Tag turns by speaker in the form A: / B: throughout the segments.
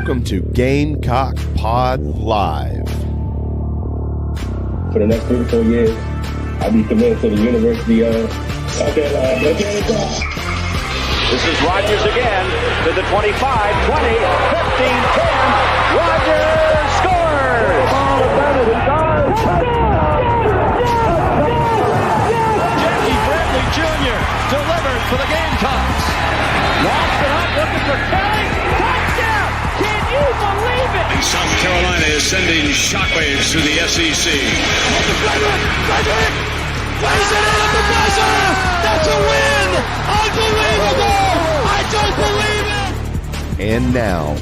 A: Welcome to Gamecock Pod Live.
B: For the next 3 to 4 years, I'll be committed to the University of South Carolina.
C: This is Rodgers again to the 25, 20, 15, 10. Rodgers scores! Ball is batted and gone. Jackie Bradley Jr. delivered for the Gamecocks. Lost it up, looking for Kelly. Touchdown! Can you believe it?
D: And South Carolina is sending shockwaves through the SEC.
E: Frederick plays it in at the buzzer. That's a win! Unbelievable! I don't believe it!
A: And now,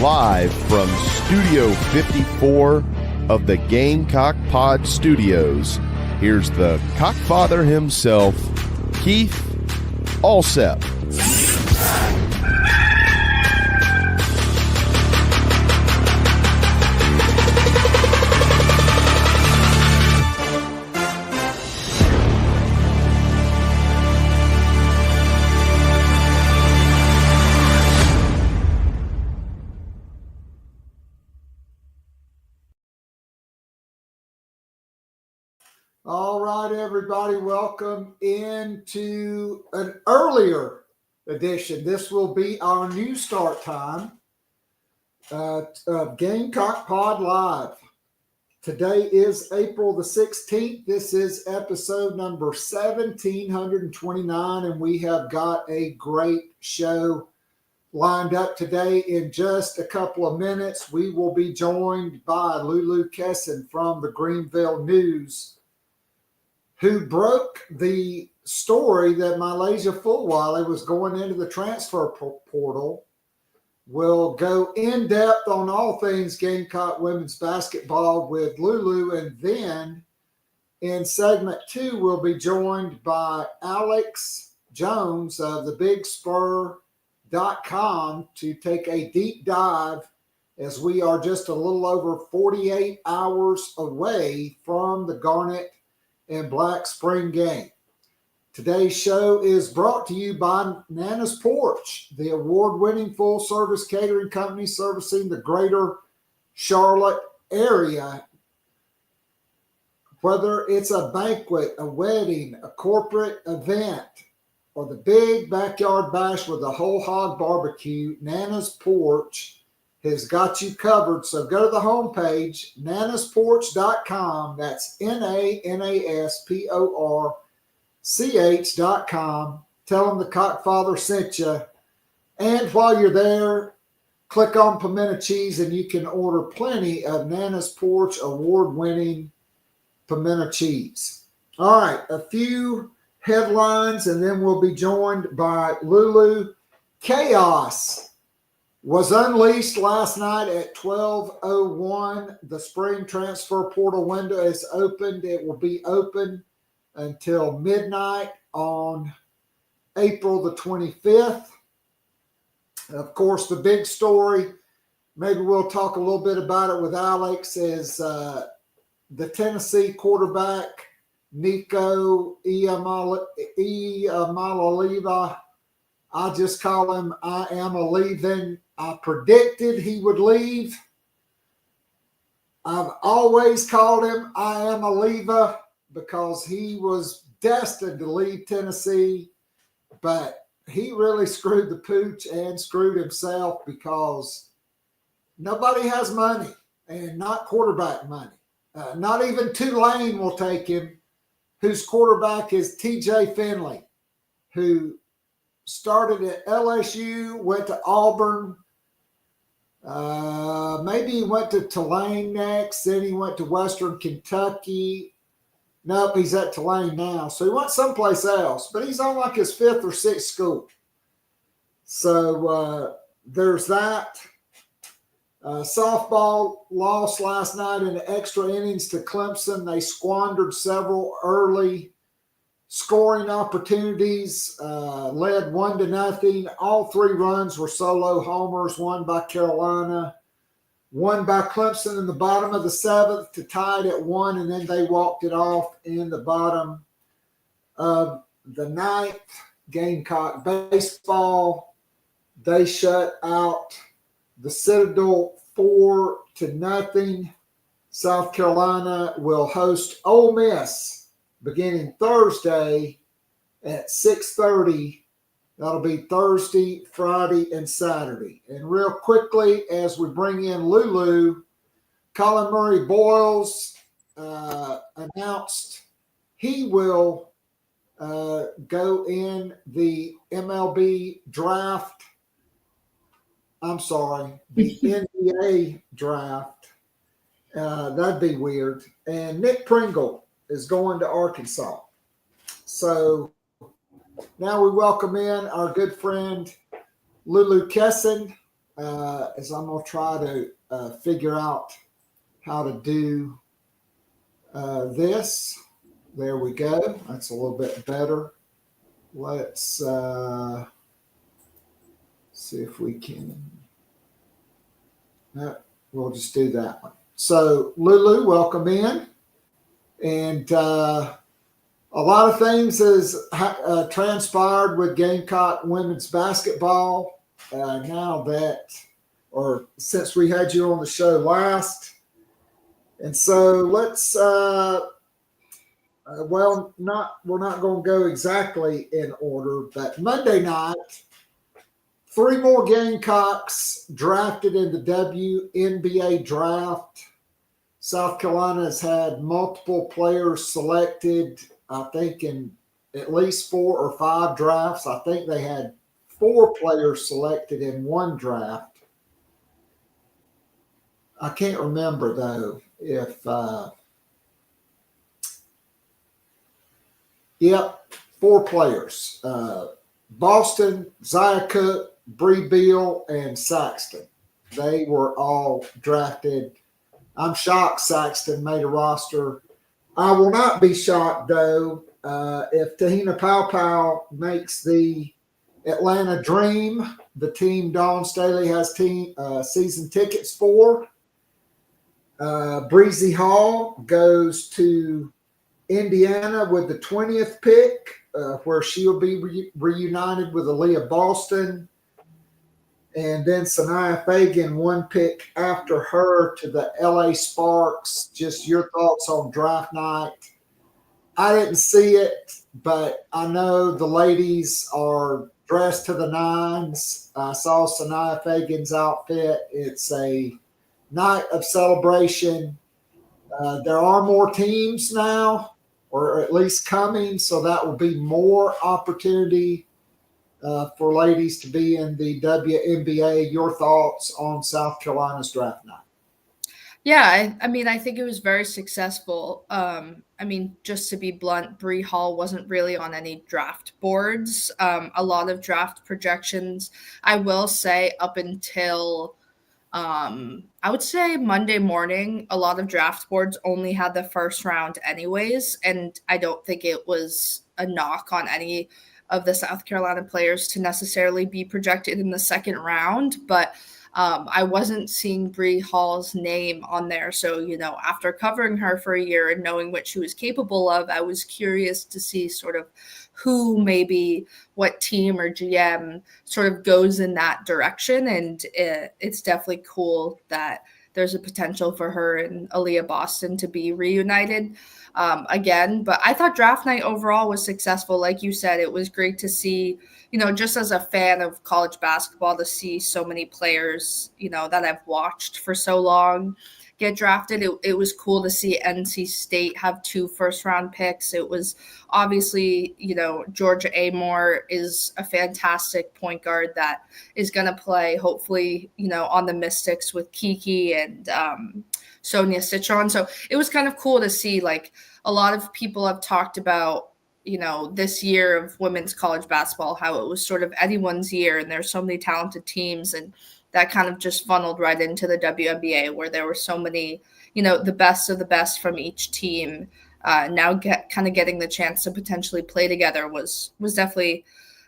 A: live from Studio 54 of the Gamecock Pod Studios, here's the Cockfather himself, Keith Alsep.
F: All right, everybody, welcome into an earlier edition. This will be our new start time of Gamecock Pod Live. Today is April the 16th. This is episode number 1729, and we have got a great show lined up today. In just a couple of minutes, we will be joined by Lulu Kesin from the Greenville News, who broke the story that Milaysia Fulwiley was going into the transfer portal. We'll go in depth on all things Gamecock women's basketball with Lulu, and then in segment 2, we'll be joined by Alex Jones of TheBigSpur.com to take a deep dive, as we are just a little over 48 hours away from the Garnet and Black Spring game. Today's show is brought to you by Nana's Porch, the award-winning full-service catering company servicing the greater Charlotte area. Whether it's a banquet, a wedding, a corporate event, or the big backyard bash with a whole hog barbecue, Nana's Porch has got you covered. So go to the homepage, nanasporch.com. That's NANASPORCH.com. Tell them the Cockfather sent you. And while you're there, click on pimento cheese and you can order plenty of Nana's Porch award-winning pimento cheese. All right, a few headlines, and then we'll be joined by Lulu. Chaos was unleashed last night at 12:01. The spring transfer portal window is opened. It will be open until midnight on April the 25th. Of course, the big story, maybe we'll talk a little bit about it with Alex, is the Tennessee quarterback, Nico Iamaleava. I just call him I am a leaving. I predicted he would leave. I've always called him I am a leaver because he was destined to leave Tennessee, but he really screwed the pooch and screwed himself because nobody has money, and not quarterback money. Not even Tulane will take him, whose quarterback is TJ Finley, who started at LSU, went to Auburn. Maybe he went to Tulane next. Then he went to Western Kentucky. Nope, he's at Tulane now. So he went someplace else, but he's on like his 5th or 6th school. So there's that. Softball lost last night in extra innings to Clemson. They squandered several early scoring opportunities, led 1-0. All 3 runs were solo homers, one by Carolina, one by Clemson in the bottom of the 7th to tie it at 1, and then they walked it off in the bottom of the 9th. Gamecock baseball, they shut out the Citadel 4-0. South Carolina will host Ole Miss beginning Thursday at 6:30. That'll be Thursday, Friday, and Saturday. And real quickly, as we bring in Lulu, Colin Murray Boyles announced he will go in the MLB draft. I'm sorry, the NBA draft. That'd be weird. And Nick Pringle is going to Arkansas. So now we welcome in our good friend Lulu Kesin, as I'm going to try to figure out how to do this. There we go. That's a little bit better. Let's see if we can. We'll just do that one. So, Lulu, welcome in. And a lot of things has transpired with Gamecock women's basketball now that, or since we had you on the show last. And so let's, we're not going to go exactly in order, but Monday night, 3 more Gamecocks drafted in the WNBA draft. South Carolina has had multiple players selected, I think, in at least 4 or 5 drafts. I think they had 4 players selected in one draft. I can't remember, though, if yep, 4 players. Boston, Zia Cook, Bree Beal, and Saxton. They were all drafted. I'm shocked Saxton made a roster. I will not be shocked, though, if Tahina Pau makes the Atlanta Dream, the team Dawn Staley has season tickets for. Breezy Hall goes to Indiana with the 20th pick, where she'll be reunited with Aaliyah Boston. And then Sanaya Fagan, 1 pick after her to the LA Sparks. Just your thoughts on draft night. I didn't see it, but I know the ladies are dressed to the nines. I saw Sanaya Fagan's outfit. It's a night of celebration. There are more teams now, or at least coming, so that will be more opportunity for ladies to be in the WNBA. Your thoughts on South Carolina's draft night?
G: Yeah, I mean, I think it was very successful. I mean, just to be blunt, Bree Hall wasn't really on any draft boards. A lot of draft projections, I will say, up until I would say Monday morning, a lot of draft boards only had the first round anyways, and I don't think it was a knock on any of the South Carolina players to necessarily be projected in the second round, but I wasn't seeing Bree Hall's name on there. So, after covering her for a year and knowing what she was capable of, I was curious to see sort of who, maybe what team or GM sort of goes in that direction. And it's definitely cool that there's a potential for her and Aaliyah Boston to be reunited again. But I thought draft night overall was successful. Like you said, it was great to see, just as a fan of college basketball, to see so many players, that I've watched for so long get drafted. It was cool to see NC State have 2 first-round picks. It was obviously, Georgia Amore is a fantastic point guard that is going to play, hopefully, on the Mystics with Kiki and Sonia Citron. So it was kind of cool to see, like, a lot of people have talked about, this year of women's college basketball, how it was sort of anyone's year and there's so many talented teams, and that kind of just funneled right into the WNBA, where there were so many, the best of the best from each team now getting the chance to potentially play together was definitely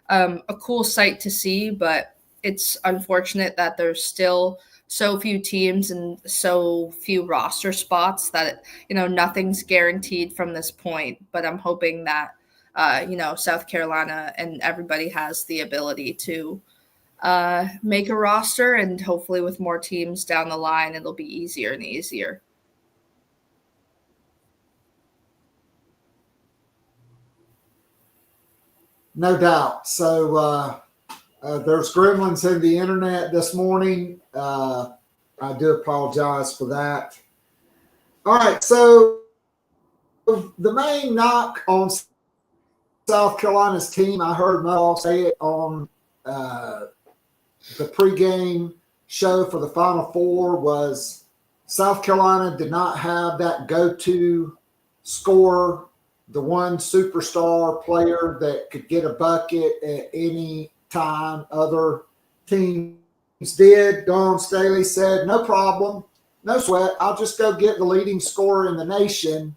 G: a cool sight to see. But it's unfortunate that there's still so few teams and so few roster spots that, nothing's guaranteed from this point. But I'm hoping that, South Carolina and everybody has the ability to make a roster, and hopefully with more teams down the line, it'll be easier and easier.
F: No doubt. So there's gremlins in the internet this morning. I do apologize for that. All right. So the main knock on South Carolina's team, I heard Mo say it on the pregame show for the Final Four, was South Carolina did not have that go-to scorer, the one superstar player that could get a bucket at any time. Other teams did. Dawn Staley said, no problem, no sweat. I'll just go get the leading scorer in the nation.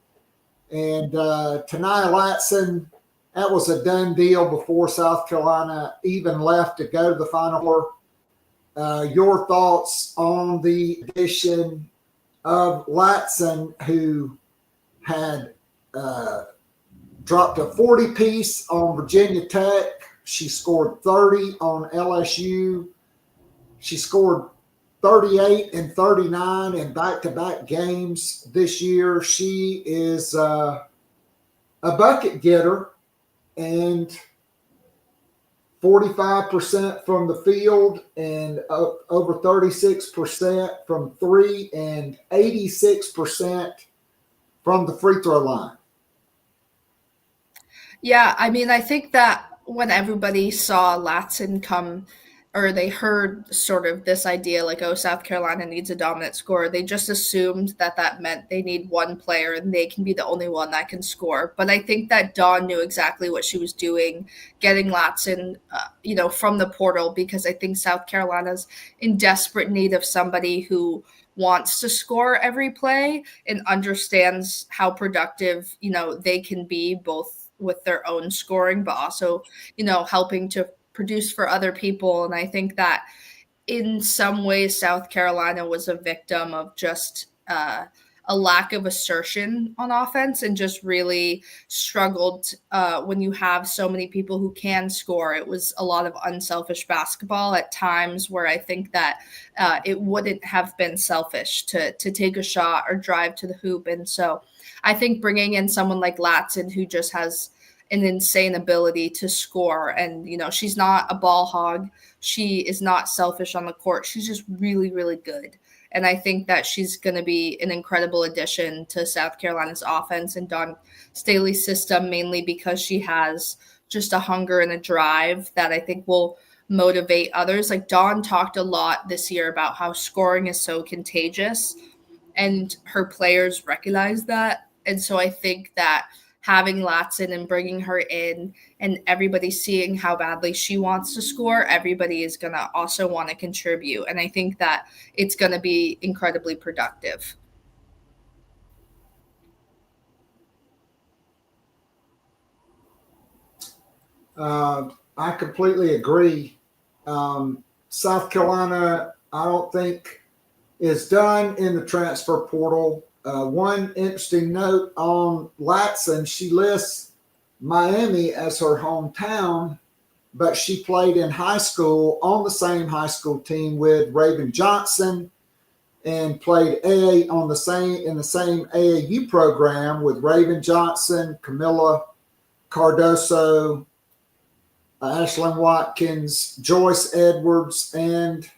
F: And Tania Latson, that was a done deal before South Carolina even left to go to the Final Four. Your thoughts on the addition of Latson, who had dropped a 40-piece on Virginia Tech. She scored 30 on LSU. She scored 38 and 39 in back-to-back games this year. She is a bucket getter, and 45% from the field and over 36% from three and 86% from the free throw line.
G: Yeah, I mean, I think that when everybody saw Latson come, or they heard sort of this idea like, oh, South Carolina needs a dominant scorer, they just assumed that that meant they need one player and they can be the only one that can score. But I think that Dawn knew exactly what she was doing, getting Latson, from the portal, because I think South Carolina's in desperate need of somebody who wants to score every play and understands how productive, they can be both with their own scoring, but also, helping to produce for other people. And I think that in some ways South Carolina was a victim of just a lack of assertion on offense, and just really struggled when you have so many people who can score. It was a lot of unselfish basketball at times, where I think that it wouldn't have been selfish to take a shot or drive to the hoop. And so I think bringing in someone like Latson, who just has an insane ability to score, and she's not a ball hog, she is not selfish on the court, she's just really, really good. And I think that she's going to be an incredible addition to South Carolina's offense and Dawn Staley's system, mainly because she has just a hunger and a drive that I think will motivate others. Like, Dawn talked a lot this year about how scoring is so contagious, and her players recognize that. And so I think that having Latson and bringing her in and everybody seeing how badly she wants to score, everybody is going to also want to contribute. And I think that it's going to be incredibly productive.
F: I completely agree. South Carolina, I don't think, is done in the transfer portal. One interesting note on Latson, she lists Miami as her hometown, but she played in high school on the same high school team with Raven Johnson, and played in the same AAU program with Raven Johnson, Camilla Cardoso, Ashlyn Watkins, Joyce Edwards, and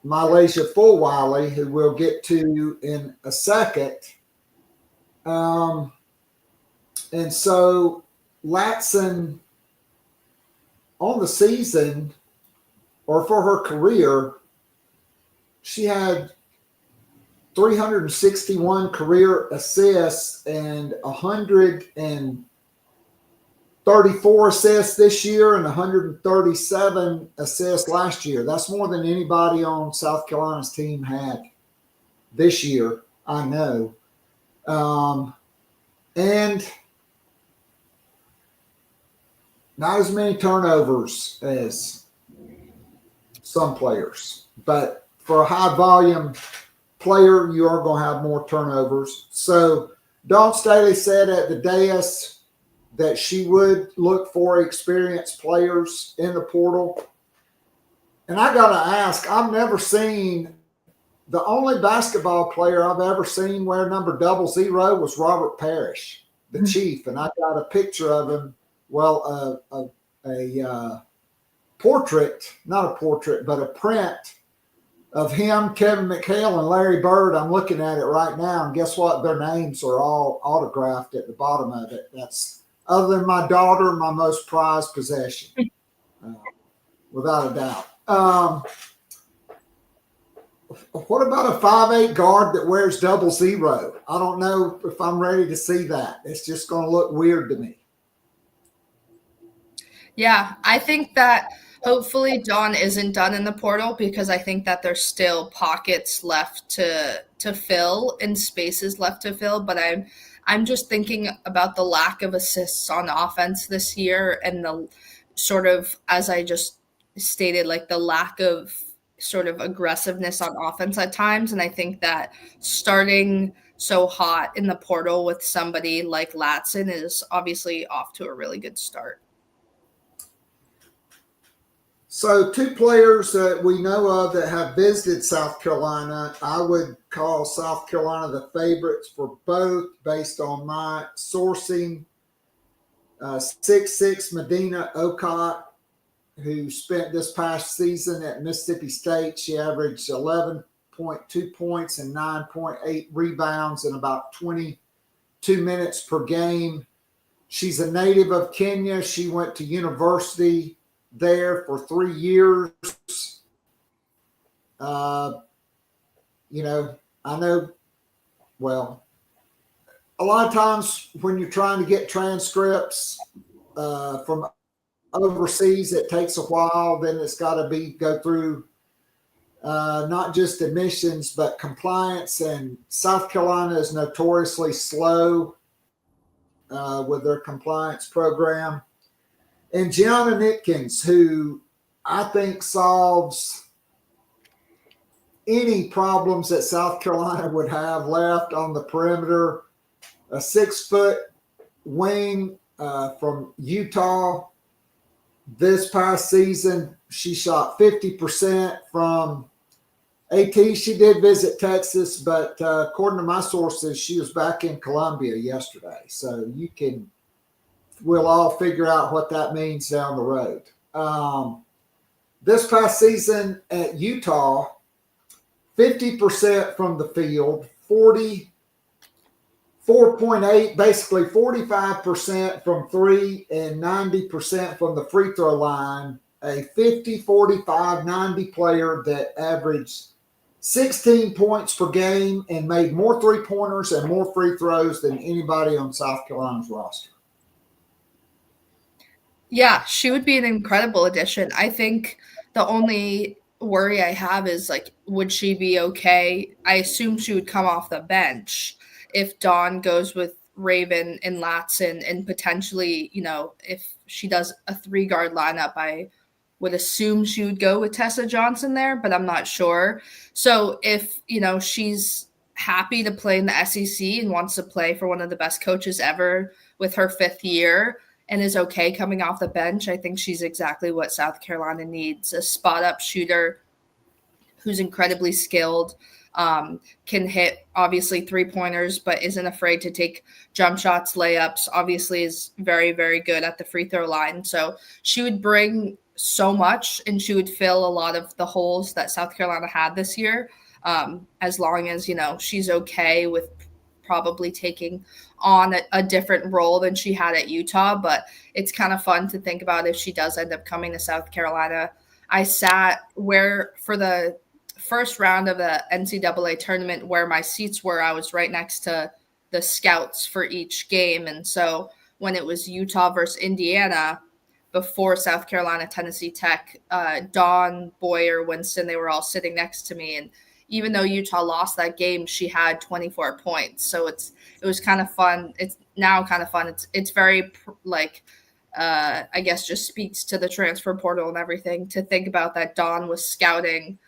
F: Milaysia Fulwiley, who we'll get to in a second. And so Latson, on the season, or for her career, she had 361 career assists and 134 assists this year and 137 assists last year. That's more than anybody on South Carolina's team had this year, I know. And not as many turnovers as some players. But for a high volume player, you are going to have more turnovers. So Dawn Staley said at the dais that she would look for experienced players in the portal. And I got to ask, I've never seen the only basketball player I've ever seen wear number 00 was Robert Parrish, the Chief. And I got a picture of him. Well, a portrait, not a portrait, but a print of him, Kevin McHale, and Larry Bird. I'm looking at it right now. And guess what? Their names are all autographed at the bottom of it. That's, other than my daughter, my most prized possession, without a doubt. What about a 5'8" guard that wears 00? I don't know if I'm ready to see that. It's just going to look weird to me.
G: Yeah, I think that hopefully Dawn isn't done in the portal, because I think that there's still pockets left to fill and spaces left to fill. But I'm just thinking about the lack of assists on offense this year, and the sort of, as I just stated, like the lack of sort of aggressiveness on offense at times. And I think that starting so hot in the portal with somebody like Latson is obviously off to a really good start.
F: So 2 players that we know of that have visited South Carolina, I would call South Carolina the favorites for both based on my sourcing. 6'6" Medina Agot, who spent this past season at Mississippi State. She averaged 11.2 points and 9.8 rebounds in about 22 minutes per game. She's a native of Kenya. She went to university there for 3 years. I know, well, a lot of times when you're trying to get transcripts from overseas, it takes a while. Then it's got to go through not just admissions, but compliance. And South Carolina is notoriously slow with their compliance program. And Gianna Nitkins, who I think solves any problems that South Carolina would have left on the perimeter. A 6-foot wing from Utah. This past season, she shot 50% from AT. She did visit Texas, but according to my sources, she was back in Columbia yesterday. So we'll all figure out what that means down the road. This past season at Utah, 50% from the field, 44.8, basically 45% from 3 and 90% from the free throw line. A 50, 45, 90 player that averaged 16 points per game and made more 3-pointers and more free throws than anybody on South Carolina's roster.
G: Yeah, she would be an incredible addition. I think the only worry I have is, like, would she be okay? I assume she would come off the bench if Dawn goes with Raven and Latson, and potentially, if she does a 3-guard lineup, I would assume she would go with Tessa Johnson there, but I'm not sure. So if, she's happy to play in the SEC and wants to play for one of the best coaches ever with her 5th year, and is okay coming off the bench, I think she's exactly what South Carolina needs. A spot-up shooter who's incredibly skilled, can hit, obviously, 3-pointers, but isn't afraid to take jump shots, layups, obviously is very, very good at the free throw line. So she would bring so much, and she would fill a lot of the holes that South Carolina had this year, as long as, she's okay with probably taking on a different role than she had at Utah. But it's kind of fun to think about if she does end up coming to South Carolina. I sat for the first round of the NCAA tournament, where my seats were, I was right next to the scouts for each game. And so when it was Utah versus Indiana before South Carolina, Tennessee Tech, Dawn, Boyer, Winston, they were all sitting next to me. And even though Utah lost that game, she had 24 points. So it was kind of fun. It's now kind of fun. It's very I guess just speaks to the transfer portal and everything to think about that Dawn was scouting,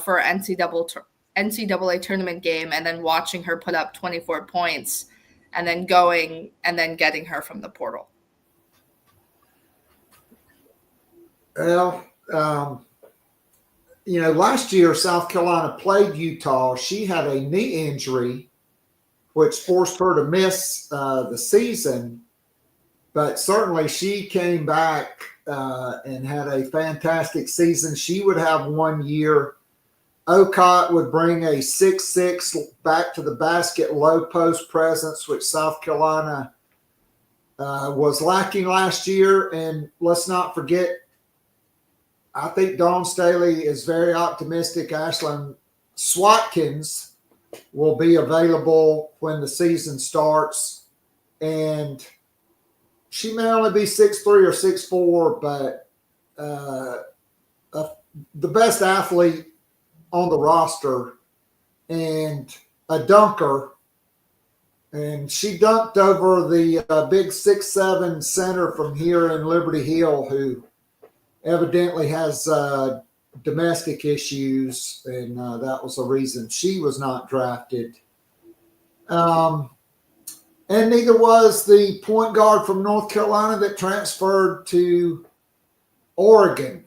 G: for an NCAA tournament game, and then watching her put up 24 points and then going and then getting her from the portal.
F: Well, last year South Carolina played Utah. She had a knee injury, which forced her to miss the season. But certainly she came back and had a fantastic season. She would have 1 year. Agot would bring a 6'6" back to the basket low post presence, which South Carolina was lacking last year. And let's not forget, I think Dawn Staley is very optimistic. Ashlyn Swatkins will be available when the season starts. And she may only be 6'3" or 6'4", but the best athlete on the roster and a dunker. And she dunked over the big 6'7" center from here in Liberty Hill, who evidently has domestic issues, and that was the reason she was not drafted. And neither was the point guard from North Carolina that transferred to Oregon.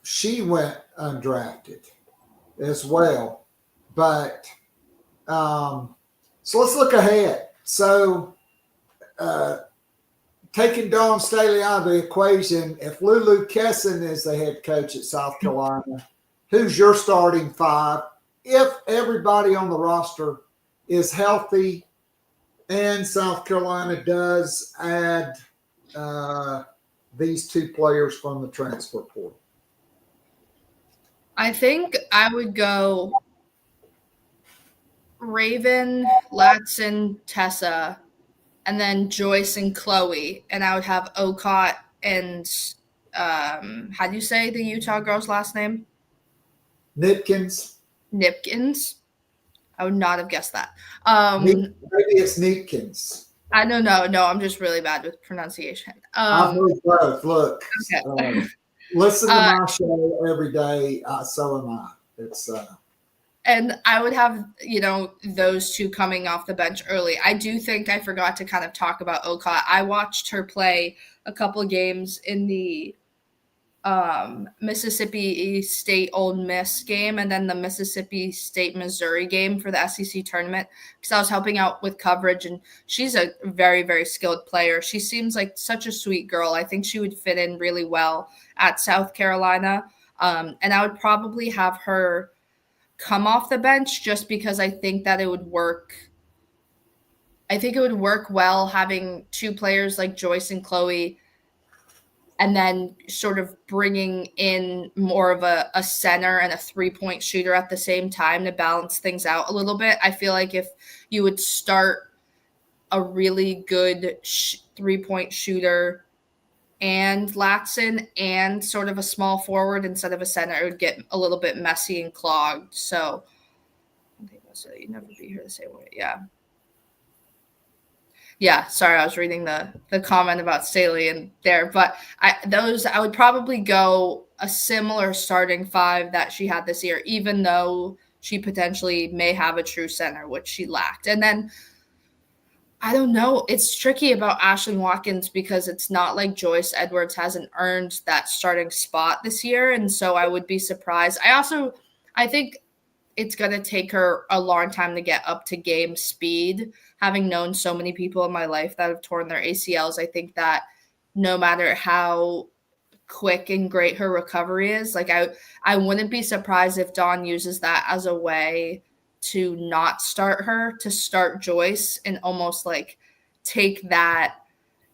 F: She went undrafted as well. But so let's look ahead. So taking Dawn Staley out of the equation, if Lulu Kesin is the head coach at South Carolina, who's your starting five? If everybody on the roster is healthy and South Carolina does add these two players from the transfer portal.
G: I think I would go Raven, Latson, Tessa, and then Joyce and Chloe. And I would have Agot and how do you say the Utah girl's last name?
F: Nipkins.
G: I would not have guessed that.
F: Maybe it's Nipkins.
G: I don't know. No, I'm just really bad with pronunciation.
F: I've heard both. Look,
G: Okay.
F: listen to my show every day. So am I. It's
G: and I would have, those two coming off the bench early. I do think I forgot to kind of talk about Agot. I watched her play a couple of games in the Mississippi State Ole Miss game and then the Mississippi State Missouri game for the SEC tournament because I was helping out with coverage, and she's a very, very skilled player. She seems like such a sweet girl. I think she would fit in really well at South Carolina. And I would probably have her come off the bench just because I think that it would work. I think it would work well having two players like Joyce and Chloe and then sort of bringing in more of a center and a three-point shooter at the same time to balance things out a little bit. I feel like if you would start a really good three-point shooter and Latson and sort of a small forward instead of a center, it would get a little bit messy and clogged. So I think that's it. You'd never be here the same way. Yeah, sorry, I was reading the comment about Staley in there, but I would probably go a similar starting five that she had this year, even though she potentially may have a true center, which she lacked. And then I don't know, it's tricky about Ashlyn Watkins because it's not like Joyce Edwards hasn't earned that starting spot this year, and so I would be surprised. I think it's going to take her a long time to get up to game speed. Having known so many people in my life that have torn their ACLs, I think that no matter how quick and great her recovery is, like I wouldn't be surprised if Dawn uses that as a way to not start her, to start Joyce and almost like take that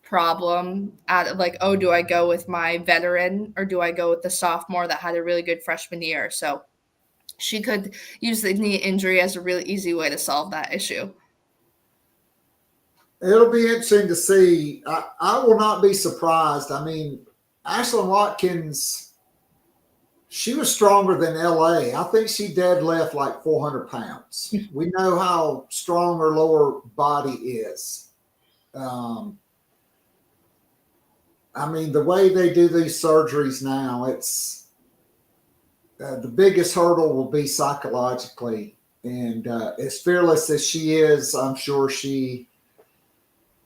G: problem out of like, oh, do I go with my veteran or do I go with the sophomore that had a really good freshman year? So she could use the knee injury as a really easy way to solve that issue.
F: It'll be interesting to see. I will not be surprised. I mean, Ashlyn Watkins, she was stronger than LA. I think she deadlift like 400 pounds. We know how strong her lower body is. I mean, the way they do these surgeries now, it's the biggest hurdle will be psychologically. And as fearless as she is, I'm sure she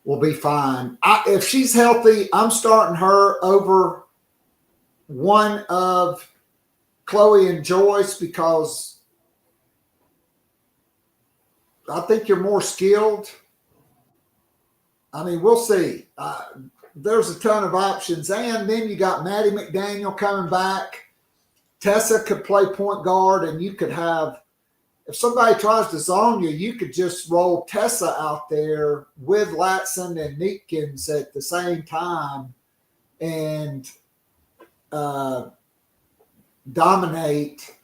F: will be fine. If she's healthy, I'm starting her over one of Chloe and Joyce, because I think you're more skilled. I mean, we'll see. There's a ton of options. And then you got Maddie McDaniel coming back. Tessa could play point guard, and you could have, if somebody tries to zone you, you could just roll Tessa out there with Latson and Neatkins at the same time and dominate.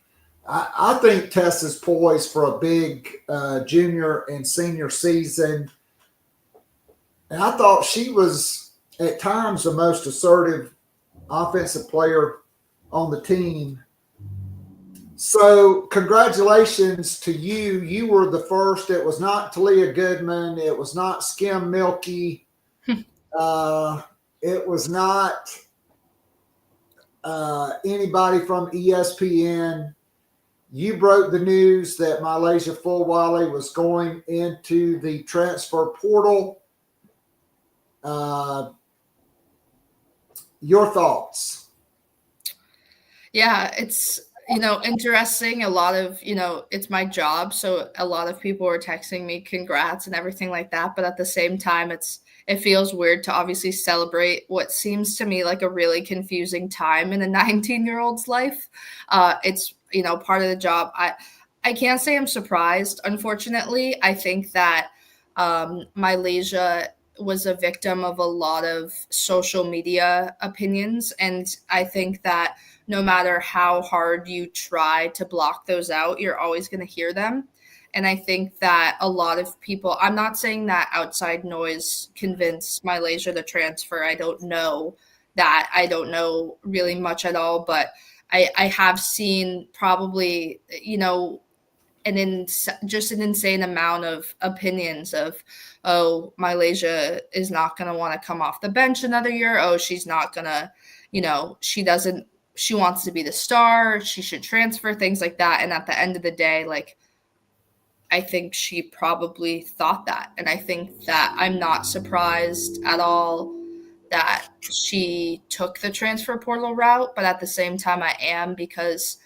F: I think Tessa's poised for a big junior and senior season. And I thought she was at times the most assertive offensive player on the team. So congratulations to you. You were the first. It was not Talia Goodman. It was not Skim Milky. It was not anybody from ESPN. You broke the news that Milaysia Fulwiley was going into the transfer portal. Your thoughts?
G: Yeah, it's, interesting. A lot of, it's my job. So a lot of people were texting me congrats and everything like that. But at the same time, it feels weird to obviously celebrate what seems to me like a really confusing time in a 19-year-old's life. It's, part of the job. I can't say I'm surprised. Unfortunately, I think that Milaysia was a victim of a lot of social media opinions. And I think that no matter how hard you try to block those out, you're always going to hear them. And I think that a lot of people, I'm not saying that outside noise convinced Milaysia to transfer. I don't know that. I don't know really much at all, but I have seen probably, just an insane amount of opinions of, oh, Milaysia is not going to want to come off the bench another year. Oh, she's not going to, she wants to be the star. She should transfer, things like that. And at the end of the day, I think she probably thought that. And I think that I'm not surprised at all that she took the transfer portal route. But at the same time, I am, because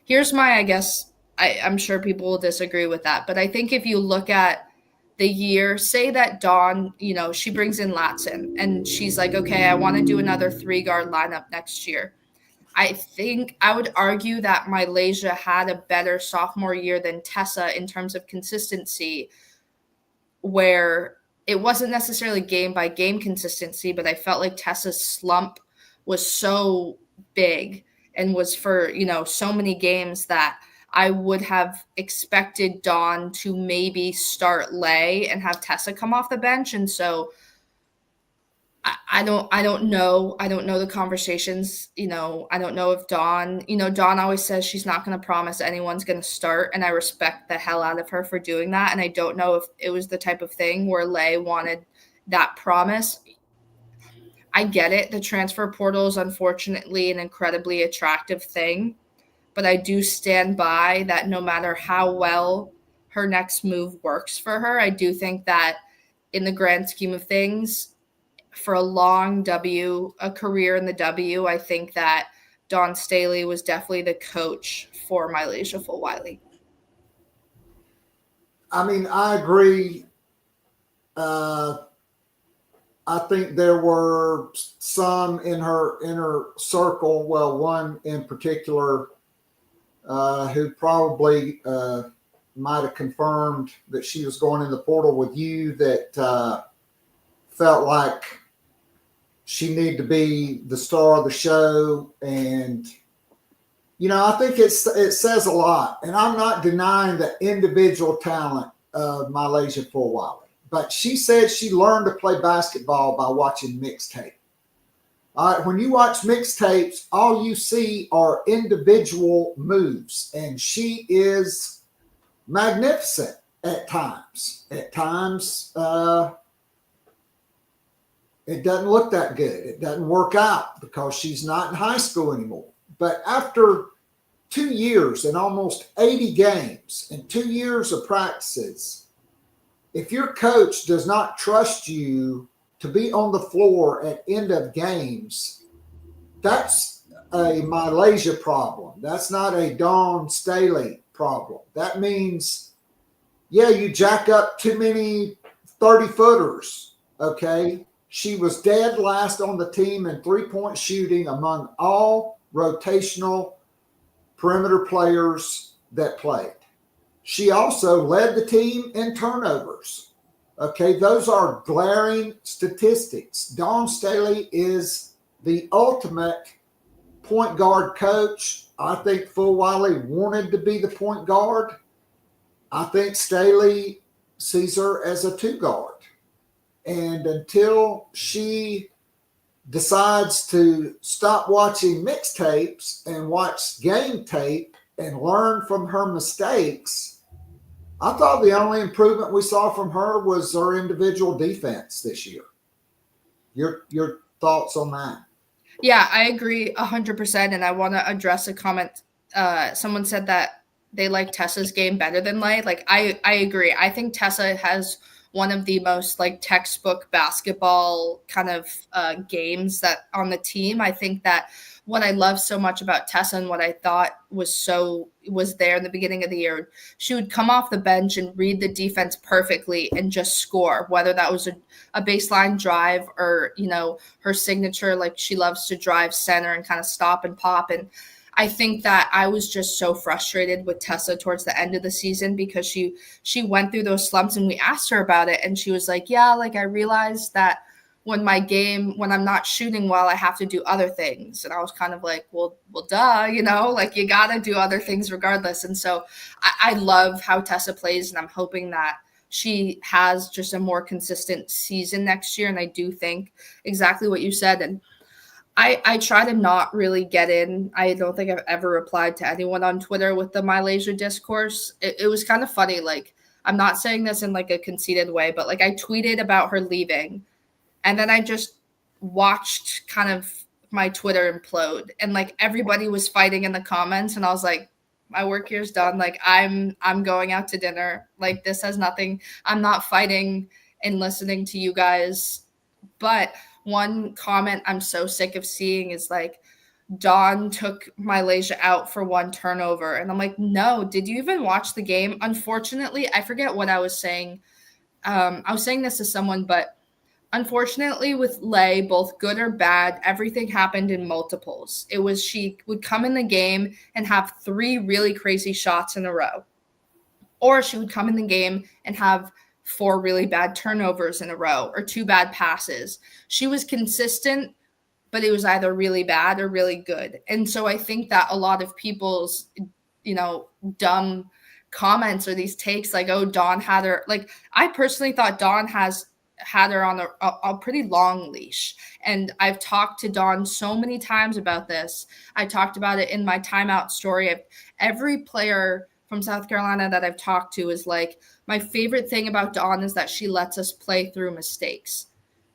G: here's my, I'm sure people will disagree with that. But I think if you look at the year, say that Dawn, she brings in Latson and she's like, okay, I want to do another 3-guard lineup next year. I think I would argue that Milaysia had a better sophomore year than Tessa in terms of consistency, where it wasn't necessarily game by game consistency, but I felt like Tessa's slump was so big and was for, so many games that I would have expected Dawn to maybe start Lay and have Tessa come off the bench. And so I don't know. I don't know the conversations, I don't know if Dawn, Dawn always says she's not going to promise anyone's going to start. And I respect the hell out of her for doing that. And I don't know if it was the type of thing where Lay wanted that promise. I get it. The transfer portal is unfortunately an incredibly attractive thing, but I do stand by that no matter how well her next move works for her, I do think that in the grand scheme of things, for a long a career in the W, I think that Dawn Staley was definitely the coach for Milaysia Fulwiley.
F: I mean, I agree. I think there were some in her circle, well, one in particular, who probably might have confirmed that she was going in the portal with you, that felt like she needed to be the star of the show. And, I think it says a lot. And I'm not denying the individual talent of Milaysia Fulwiley, but she said she learned to play basketball by watching mixtape. All right, when you watch mixtapes, all you see are individual moves, and she is magnificent at times. At times, it doesn't look that good. It doesn't work out because she's not in high school anymore. But after 2 years and almost 80 games and 2 years of practices, if your coach does not trust you to be on the floor at end of games, that's a Milaysia problem. That's not a Dawn Staley problem. That means, yeah, you jack up too many 30-footers, okay? She was dead last on the team in three-point shooting among all rotational perimeter players that played. She also led the team in turnovers. Okay, those are glaring statistics. Dawn Staley is the ultimate point guard coach. I think Fulwiley wanted to be the point guard. I think Staley sees her as a two guard. And until she decides to stop watching mixtapes and watch game tape and learn from her mistakes, I thought the only improvement we saw from her was her individual defense this year. Your thoughts on that?
G: Yeah, I agree 100%. And I want to address a comment. Someone said that they like Tessa's game better than Lay. Like, I agree. I think Tessa has one of the most like textbook basketball kind of games that on the team. I think that what I love so much about Tessa and what I thought was there in the beginning of the year, she would come off the bench and read the defense perfectly and just score, whether that was a baseline drive or, you know, her signature, like she loves to drive center and kind of stop and pop. And I think that I was just so frustrated with Tessa towards the end of the season because she went through those slumps, and we asked her about it. And she was like, yeah, like I realized that when I'm not shooting well, I have to do other things. And I was kind of like, well, duh, you know, like you got to do other things regardless. And so I love how Tessa plays, and I'm hoping that she has just a more consistent season next year. And I do think exactly what you said. And I try to not really get in. I don't think I've ever replied to anyone on Twitter with the Milaysia discourse. It was kind of funny. Like, I'm not saying this in like a conceited way, but like I tweeted about her leaving, and then I just watched kind of my Twitter implode, and like everybody was fighting in the comments, and I was like, my work here's done. Like I'm going out to dinner. Like this has nothing. I'm not fighting and listening to you guys. But one comment I'm so sick of seeing is like, Dawn took Milaysia out for one turnover. And I'm like, no, did you even watch the game? Unfortunately, I forget what I was saying. I was saying this to someone, but unfortunately with Lay, both good or bad, everything happened in multiples. It was she would come in the game and have 3 really crazy shots in a row. Or she would come in the game and have 4 really bad turnovers in a row or 2 bad passes. She was consistent, but it was either really bad or really good. And so I think that a lot of people's, you know, dumb comments or these takes like, oh, Dawn had her, like I personally thought Dawn had her on a pretty long leash. And I've talked to Dawn so many times about this. I talked about it in my timeout story. Every player from South Carolina that I've talked to is like, my favorite thing about Dawn is that she lets us play through mistakes.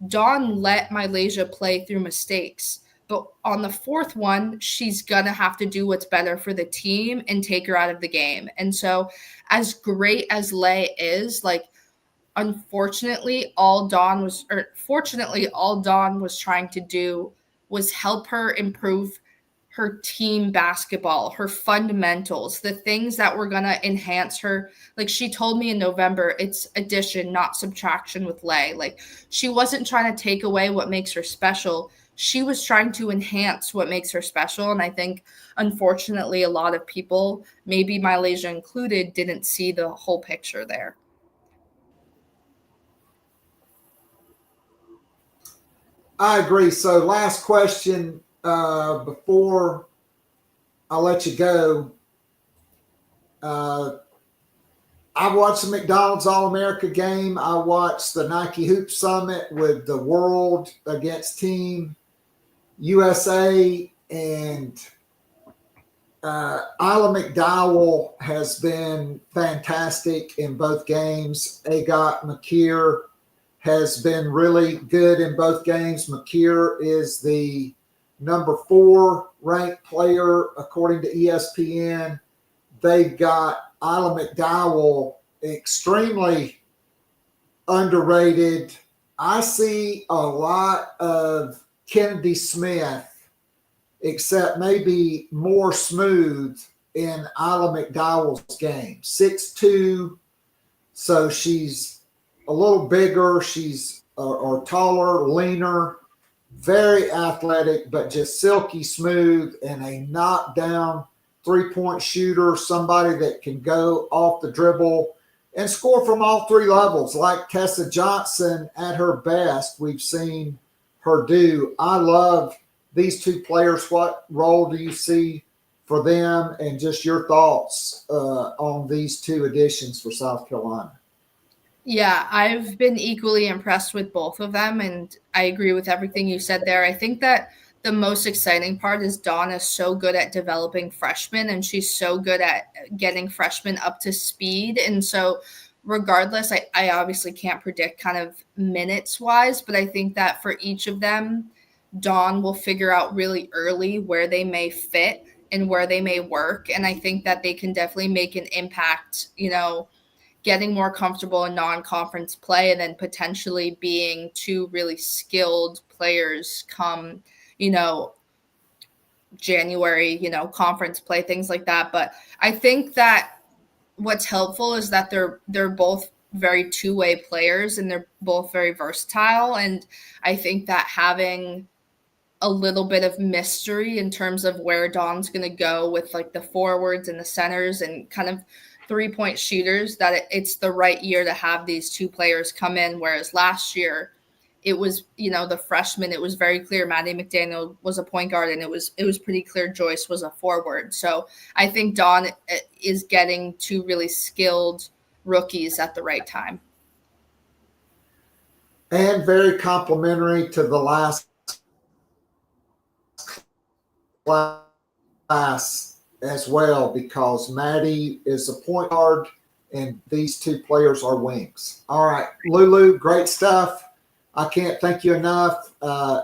G: Dawn let Milaysia play through mistakes, but on the 4th one, she's gonna have to do what's better for the team and take her out of the game. And so as great as Lay is, like, fortunately, all Dawn was trying to do was help her improve her team basketball, her fundamentals, the things that were going to enhance her. Like she told me in November, it's addition, not subtraction with Lay. Like she wasn't trying to take away what makes her special. She was trying to enhance what makes her special. And I think, unfortunately, a lot of people, maybe Milaysia included, didn't see the whole picture there.
F: I agree. So last question before I let you go. I watched the McDonald's All-America game. I watched the Nike Hoop Summit with the World against Team USA, and Ayla McDowell has been fantastic in both games. Agot McKeer has been really good in both games. McKeer is the number 4 ranked player according to ESPN. They've got Ayla McDowell, extremely underrated. I see a lot of Kennedy Smith except maybe more smooth in Ayla McDowell's game. 6'2", so she's a little bigger. She's or taller, leaner, very athletic, but just silky smooth and a knockdown three-point shooter, somebody that can go off the dribble and score from all three levels, like Tessa Johnson at her best we've seen her do. I love these two players. What role do you see for them, and just your thoughts on these two additions for South Carolina?
G: Yeah, I've been equally impressed with both of them, and I agree with everything you said there. I think that the most exciting part is Dawn is so good at developing freshmen, and she's so good at getting freshmen up to speed. And so regardless, I obviously can't predict kind of minutes-wise, but I think that for each of them, Dawn will figure out really early where they may fit and where they may work. And I think that they can definitely make an impact, getting more comfortable in non-conference play and then potentially being two really skilled players come, January, conference play, things like that. But I think that what's helpful is that they're both very two-way players and they're both very versatile. And I think that having a little bit of mystery in terms of where Dawn's going to go with like the forwards and the centers and kind of three-point shooters, that it's the right year to have these two players come in. Whereas last year it was, the freshman, it was very clear Maddie McDaniel was a point guard and it was pretty clear Joyce was a forward. So I think Dawn is getting two really skilled rookies at the right time.
F: And very complimentary to the last class as well, because Maddie is a point guard and these two players are wings. All right, Lulu, great stuff. I can't thank you enough.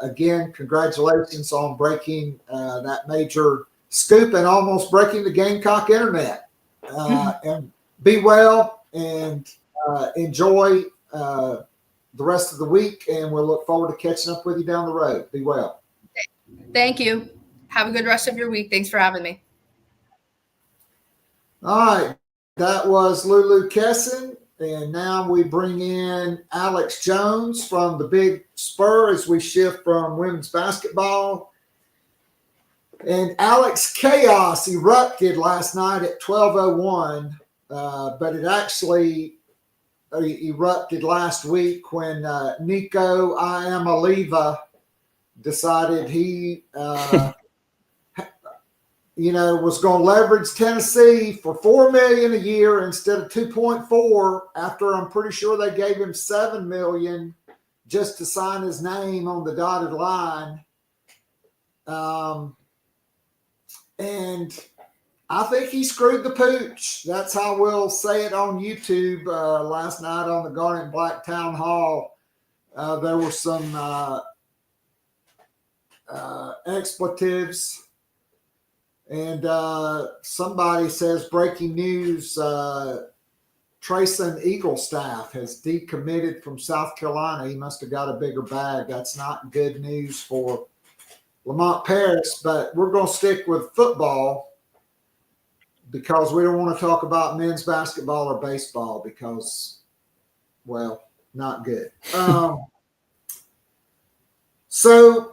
F: Again, congratulations on breaking that major scoop and almost breaking the Gamecock internet. And be well and enjoy the rest of the week, and we'll look forward to catching up with you down the road. Be well.
G: Thank you. Have a good rest of your week. Thanks for having me.
F: All right, that was Lulu Kesin, and now we bring in Alex Jones from the Big Spur as we shift from women's basketball. And Alex, chaos erupted last night at 12:01, but it actually erupted last week when Nico Iamaleava decided he was going to leverage Tennessee for $4 million a year instead of 2.4. After I'm pretty sure they gave him $7 million just to sign his name on the dotted line. And I think he screwed the pooch. That's how we'll say it on YouTube. Last night on the Garnet Black Town Hall, there were some expletives. And somebody says, breaking news, Trayson Eaglestaff has decommitted from South Carolina. He must have got a bigger bag. That's not good news for Lamont Paris, but we're going to stick with football because we don't want to talk about men's basketball or baseball because, well, not good. So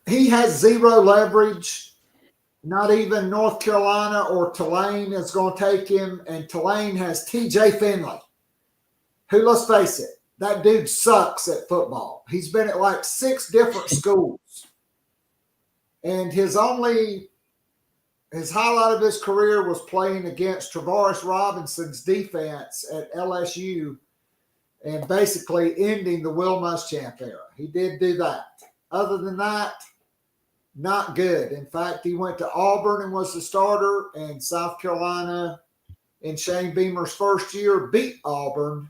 F: he has zero leverage. Not even North Carolina or Tulane is going to take him. And Tulane has TJ Finley, who, let's face it, that dude sucks at football. He's been at like 6 different schools. And his highlight of his career was playing against Travaris Robinson's defense at LSU and basically ending the Will Muschamp era. He did do that. Other than that, not good. In fact, he went to Auburn and was the starter, and South Carolina in Shane Beamer's first year beat Auburn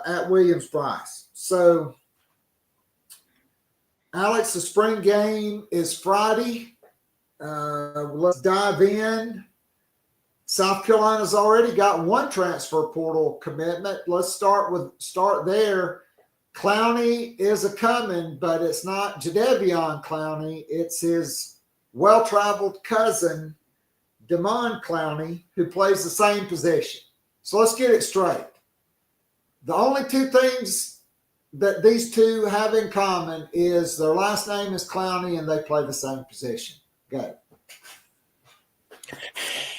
F: at Williams-Brice. So, Alex, the spring game is Friday. Let's dive in. South Carolina's already got one transfer portal commitment. Let's start there. Clowney is a coming, but it's not Jadeveon Clowney. It's his well-traveled cousin, Damon Clowney, who plays the same position. So let's get it straight. The only two things that these two have in common is their last name is Clowney and they play the same position. Go.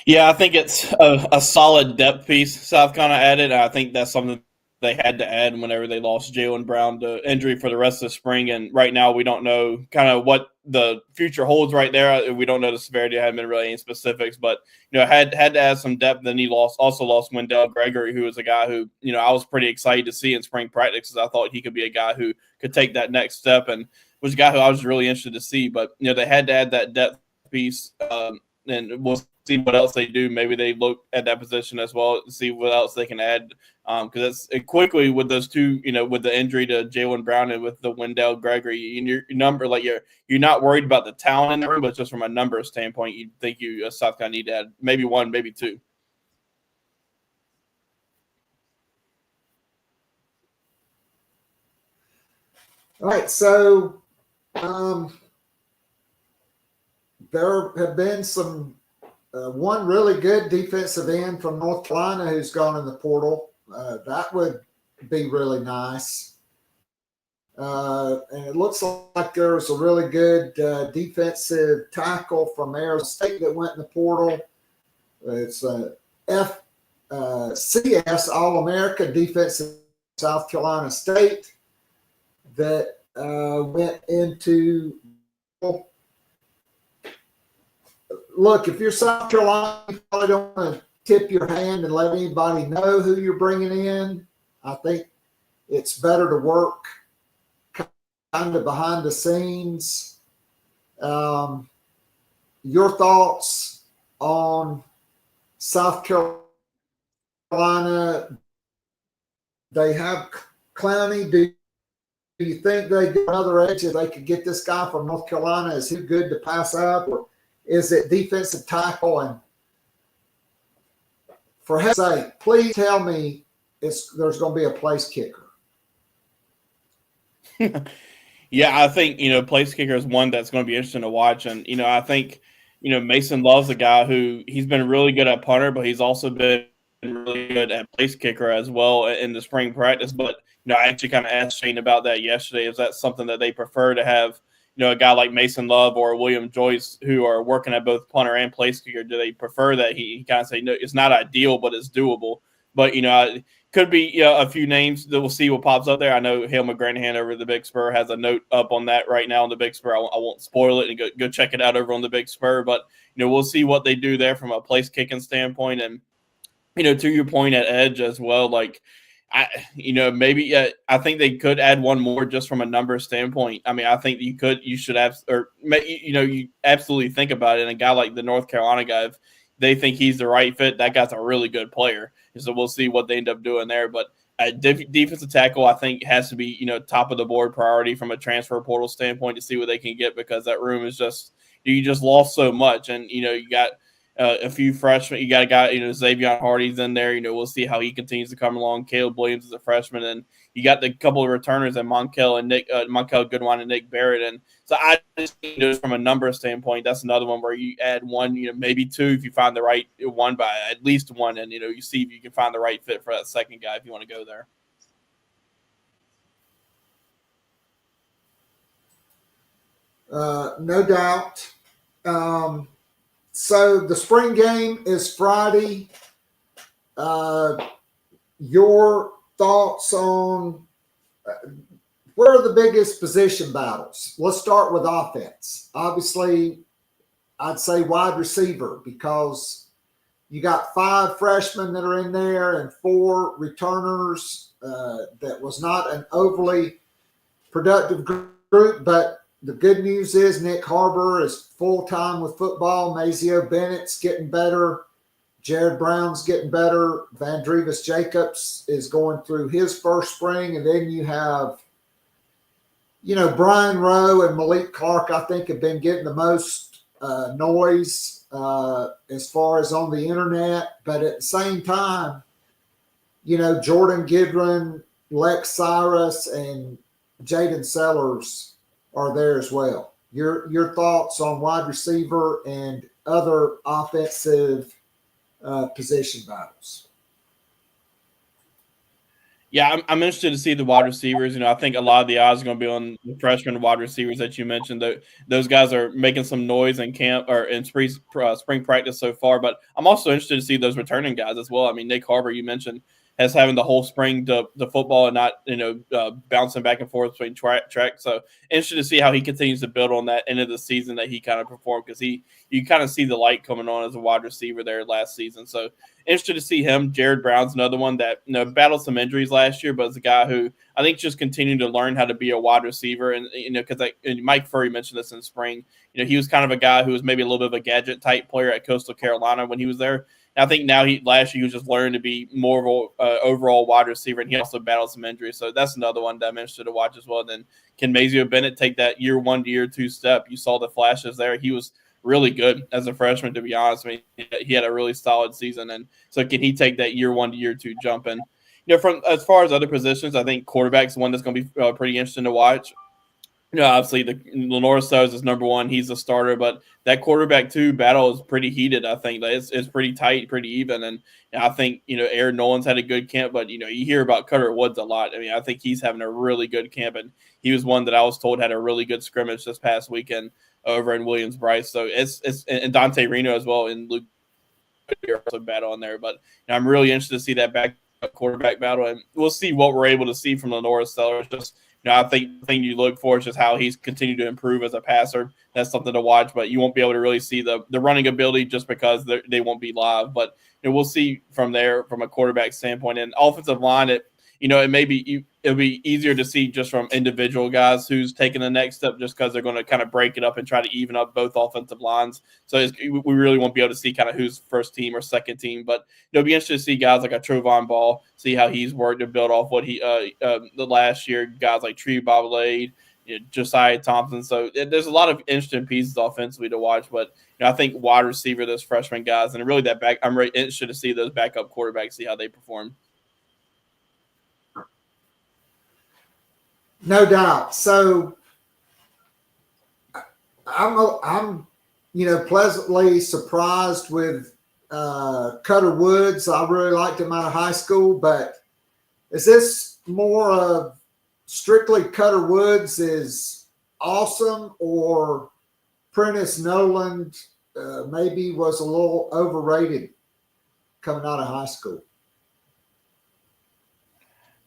H: Yeah, I think it's a solid depth piece South Carolina added. I think that's something they had to add whenever they lost Jalen Brown to injury for the rest of the spring. And right now we don't know kind of what the future holds right there. We don't know the severity. I haven't been really any specifics, but, had to add some depth. Then he also lost Wendell Gregory, who was a guy who, I was pretty excited to see in spring practices. I thought he could be a guy who could take that next step and was a guy who I was really interested to see. But, they had to add that depth piece, and we'll see what else they do. Maybe they look at that position as well to see what else they can add. Because it's quickly with those two, with the injury to Jalen Brown and with the Wendell Gregory, and your number, like you're not worried about the talent in the room, but just from a number standpoint, you think you South Carolina need to add maybe one, maybe two.
F: All right, so there have been some one really good defensive end from North Carolina who's gone in the portal. That would be really nice. And it looks like there's a really good defensive tackle from Arizona State that went in the portal. It's a FCS All-America defensive South Carolina State that went into look, if you're South Carolina, you probably don't want to tip your hand and let anybody know who you're bringing in. I think it's better to work kind of behind the scenes. Your thoughts on South Carolina? They have Clowney. Do you think they get another edge if they could get this guy from North Carolina? Is he good to pass up, or is it defensive tackle? And for heaven's sake, please tell me there's going to be a place kicker.
H: Yeah, I think, place kicker is one that's going to be interesting to watch. And, I think, Mason Love's a guy who he's been really good at punter, but he's also been really good at place kicker as well in the spring practice. But, I actually kind of asked Shane about that yesterday. Is that something that they prefer to have, a guy like Mason Love or William Joyce who are working at both punter and place kicker? Do they prefer that he kind of say, no, it's not ideal, but it's doable? But, could be a few names that we'll see what pops up there. I know Hale McGranahan over at the Big Spur has a note up on that right now on the Big Spur. I won't spoil it and go check it out over on the Big Spur. But, we'll see what they do there from a place kicking standpoint. And, to your point at edge as well, like, I think they could add one more just from a number standpoint. I mean, I think you should have, or, you absolutely think about it. And a guy like the North Carolina guy, if they think he's the right fit, that guy's a really good player. So we'll see what they end up doing there. But defensive tackle, I think, has to be, top of the board priority from a transfer portal standpoint to see what they can get, because that room is just, you just lost so much. And, you got a few freshmen. You got a guy, Xavier Hardy's in there. We'll see how he continues to come along. Caleb Williams is a freshman. And you got the couple of returners and Monkel Goodwine and Nick Barrett. And so I just think, from a number standpoint, that's another one where you add one, maybe two if you find the right one, by at least one. And, you see if you can find the right fit for that second guy if you want to go there.
F: No doubt. So the spring game is Friday. Your thoughts on where are the biggest position battles? Let's start with offense. Obviously, I'd say wide receiver, because you got 5 freshmen that are in there and 4 returners. That was not an overly productive group, but the good news is Nick Harbor is full-time with football. Mazio Bennett's getting better. Jared Brown's getting better. Van Drevis Jacobs is going through his first spring. And then you have, Brian Rowe and Malik Clark, I think, have been getting the most noise as far as on the internet. But at the same time, Jordan Gidron Lex Cyrus and Jaden Sellers are there as well. Your thoughts on wide receiver and other offensive position battles?
H: Yeah, I'm interested to see the wide receivers. I think a lot of the odds are going to be on the freshman wide receivers that you mentioned. Those guys are making some noise in camp or in spring practice so far. But I'm also interested to see those returning guys as well. I mean, Nick Harbor, you mentioned, has having the whole spring to football and not bouncing back and forth between track. So interested to see how he continues to build on that end of the season that he kind of performed, because you kind of see the light coming on as a wide receiver there last season. So interested to see him. Jared Brown's another one that battled some injuries last year, but is a guy who I think just continuing to learn how to be a wide receiver. And because Mike Furry mentioned this in spring, he was kind of a guy who was maybe a little bit of a gadget type player at Coastal Carolina when he was there. And I think now last year he was just learning to be more of an overall wide receiver, and he also battled some injuries. So that's another one that I'm interested to watch as well. And then can Mazio Bennett take that year 1 to year 2 step? You saw the flashes there. He was really good as a freshman, to be honest. I mean, he had a really solid season. And so can he take that year 1 to year 2 jump? And, from as far as other positions, I think quarterback's one that's going to be pretty interesting to watch. Obviously the Lenore Stokes is number one. He's a starter, but that quarterback 2 battle is pretty heated. I think it's pretty tight, pretty even. And I think, Aaron Nolan's had a good camp, but you hear about Cutter Woods a lot. I mean, I think he's having a really good camp, and he was one that I was told had a really good scrimmage this past weekend over in Williams-Brice. So it's and Dante Reno as well, and Luke also battle in there. But I'm really interested to see that back quarterback battle, and we'll see what we're able to see from Lenore Sellers. Just I think the thing you look for is just how he's continued to improve as a passer. That's something to watch, but you won't be able to really see the running ability just because they won't be live. But we'll see from there from a quarterback standpoint. And offensive line, it'll be easier to see just from individual guys who's taking the next step, just because they're going to kind of break it up and try to even up both offensive lines. So we really won't be able to see kind of who's first team or second team, but it'll be interesting to see guys like a Trovon Ball, see how he's worked to build off what he the last year, guys like Tree Boblade, Josiah Thompson. So there's a lot of interesting pieces offensively to watch, but I think wide receiver, those freshman guys, and really that back, I'm really interested to see those backup quarterbacks, see how they perform.
F: No doubt. So I'm pleasantly surprised with Cutter Woods. I really liked him out of high school, but is this more of strictly Cutter Woods is awesome, or Prentice Noland maybe was a little overrated coming out of high school?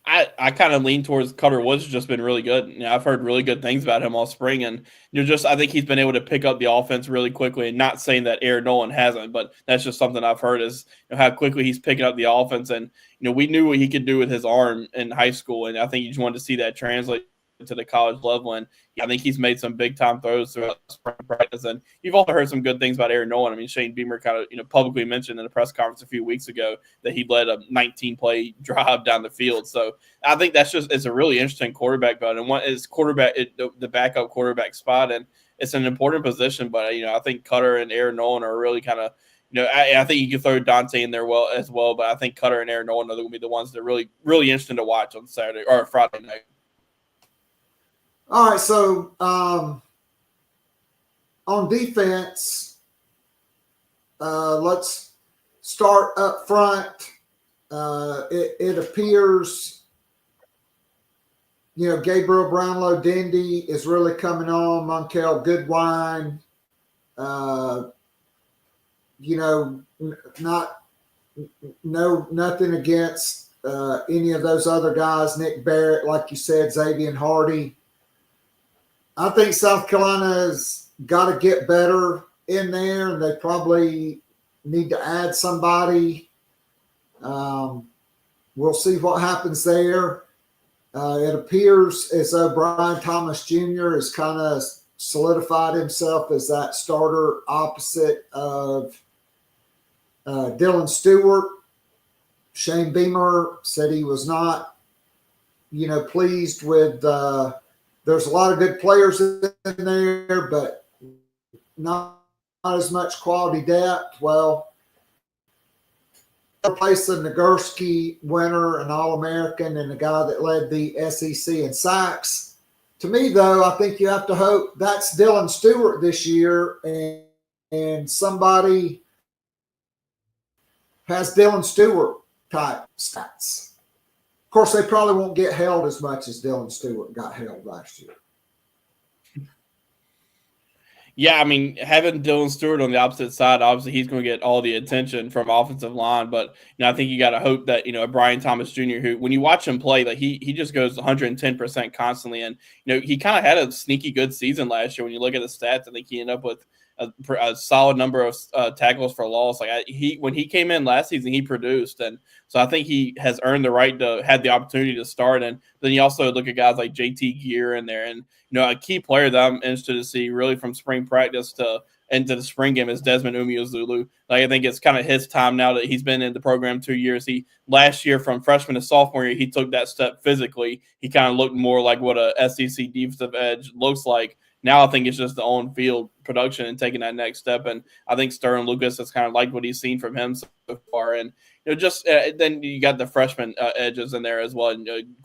H: I kind of lean towards Cutter Woods has just been really good. I've heard really good things about him all spring, and I think he's been able to pick up the offense really quickly. And not saying that Aaron Nolan hasn't, but that's just something I've heard is how quickly he's picking up the offense. And we knew what he could do with his arm in high school, and I think you just wanted to see that translate to the college level. And I think he's made some big time throws throughout spring practice. And you've also heard some good things about Aaron Nolan. I mean, Shane Beamer kind of publicly mentioned in a press conference a few weeks ago that he led a 19-play drive down the field. So I think it's a really interesting quarterback battle. And one is the backup quarterback spot, and it's an important position. But I think Cutter and Aaron Nolan are really kind of I think you can throw Dante in there as well. But I think Cutter and Aaron Nolan are going to be the ones that are really really interesting to watch on Saturday or Friday night.
F: All right, so on defense, let's start up front. It appears, Gabriel Brownlow Dindy is really coming on. Monkel Goodwine, nothing against any of those other guys. Nick Barrett, like you said, Xavier Hardy. I think South Carolina's got to get better in there, and they probably need to add somebody. We'll see what happens there. It appears as though Brian Thomas Jr. has kind of solidified himself as that starter opposite of Dylan Stewart. Shane Beamer said he was not, pleased with there's a lot of good players in there, but not as much quality depth. Well, replace the Nagurski winner, an All-American, and the guy that led the SEC in sacks. To me, though, I think you have to hope that's Dylan Stewart this year, and somebody has Dylan Stewart type stats. Of course, they probably won't get held as much as Dylan Stewart got held last year.
H: Yeah, I mean, having Dylan Stewart on the opposite side, obviously he's going to get all the attention from offensive line. But I think you got to hope that Brian Thomas Jr., who when you watch him play, like he just goes 110% constantly, and he kind of had a sneaky good season last year. When you look at the stats, I think he ended up with a solid number of tackles for loss. Like when he came in last season, he produced, and so I think he has earned the right to had the opportunity to start. And then you also look at guys like JT Gear in there, and a key player that I'm interested to see really from spring practice to into the spring game is Desmond Umeozulu. Like I think it's kind of his time now that he's been in the program 2 years. He last year from freshman to sophomore year, he took that step physically. He kind of looked more like what a SEC defensive edge looks like. Now I think it's just the on-field production and taking that next step. And I think Sterling Lucas has kind of liked what he's seen from him so far. And then you got the freshman edges in there as well,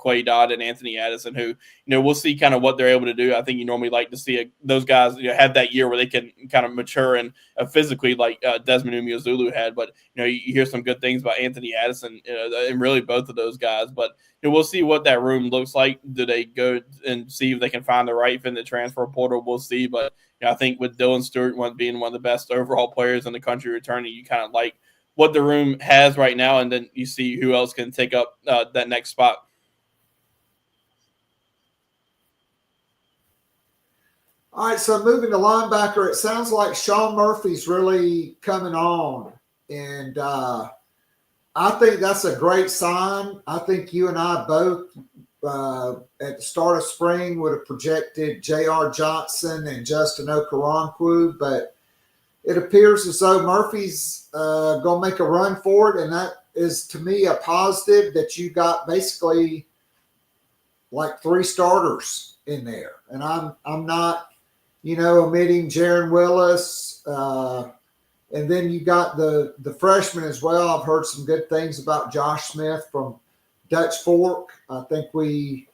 H: Quay Dodd and Anthony Addison, who we'll see kind of what they're able to do. I think you normally like to see those guys have that year where they can kind of mature and physically like Desmond Umeozulu had. But you hear some good things about Anthony Addison and really both of those guys. But we'll see what that room looks like. Do they go and see if they can find the right fit in the transfer portal? We'll see. But I think with Dylan Stewart being one of the best overall players in the country returning, you kind of like what the room has right now, and then you see who else can take up that next spot.
F: All right, so moving to linebacker, it sounds like Sean Murphy's really coming on, and I think that's a great sign. I think you and I both at the start of spring would have projected J.R. Johnson and Justin Okoronkwo, but it appears as though Murphy's going to make a run for it, and that is, to me, a positive that you got basically like 3 starters in there. And I'm not, omitting Jaron Willis, and then you got the freshman as well. I've heard some good things about Josh Smith from Dutch Fork. I think we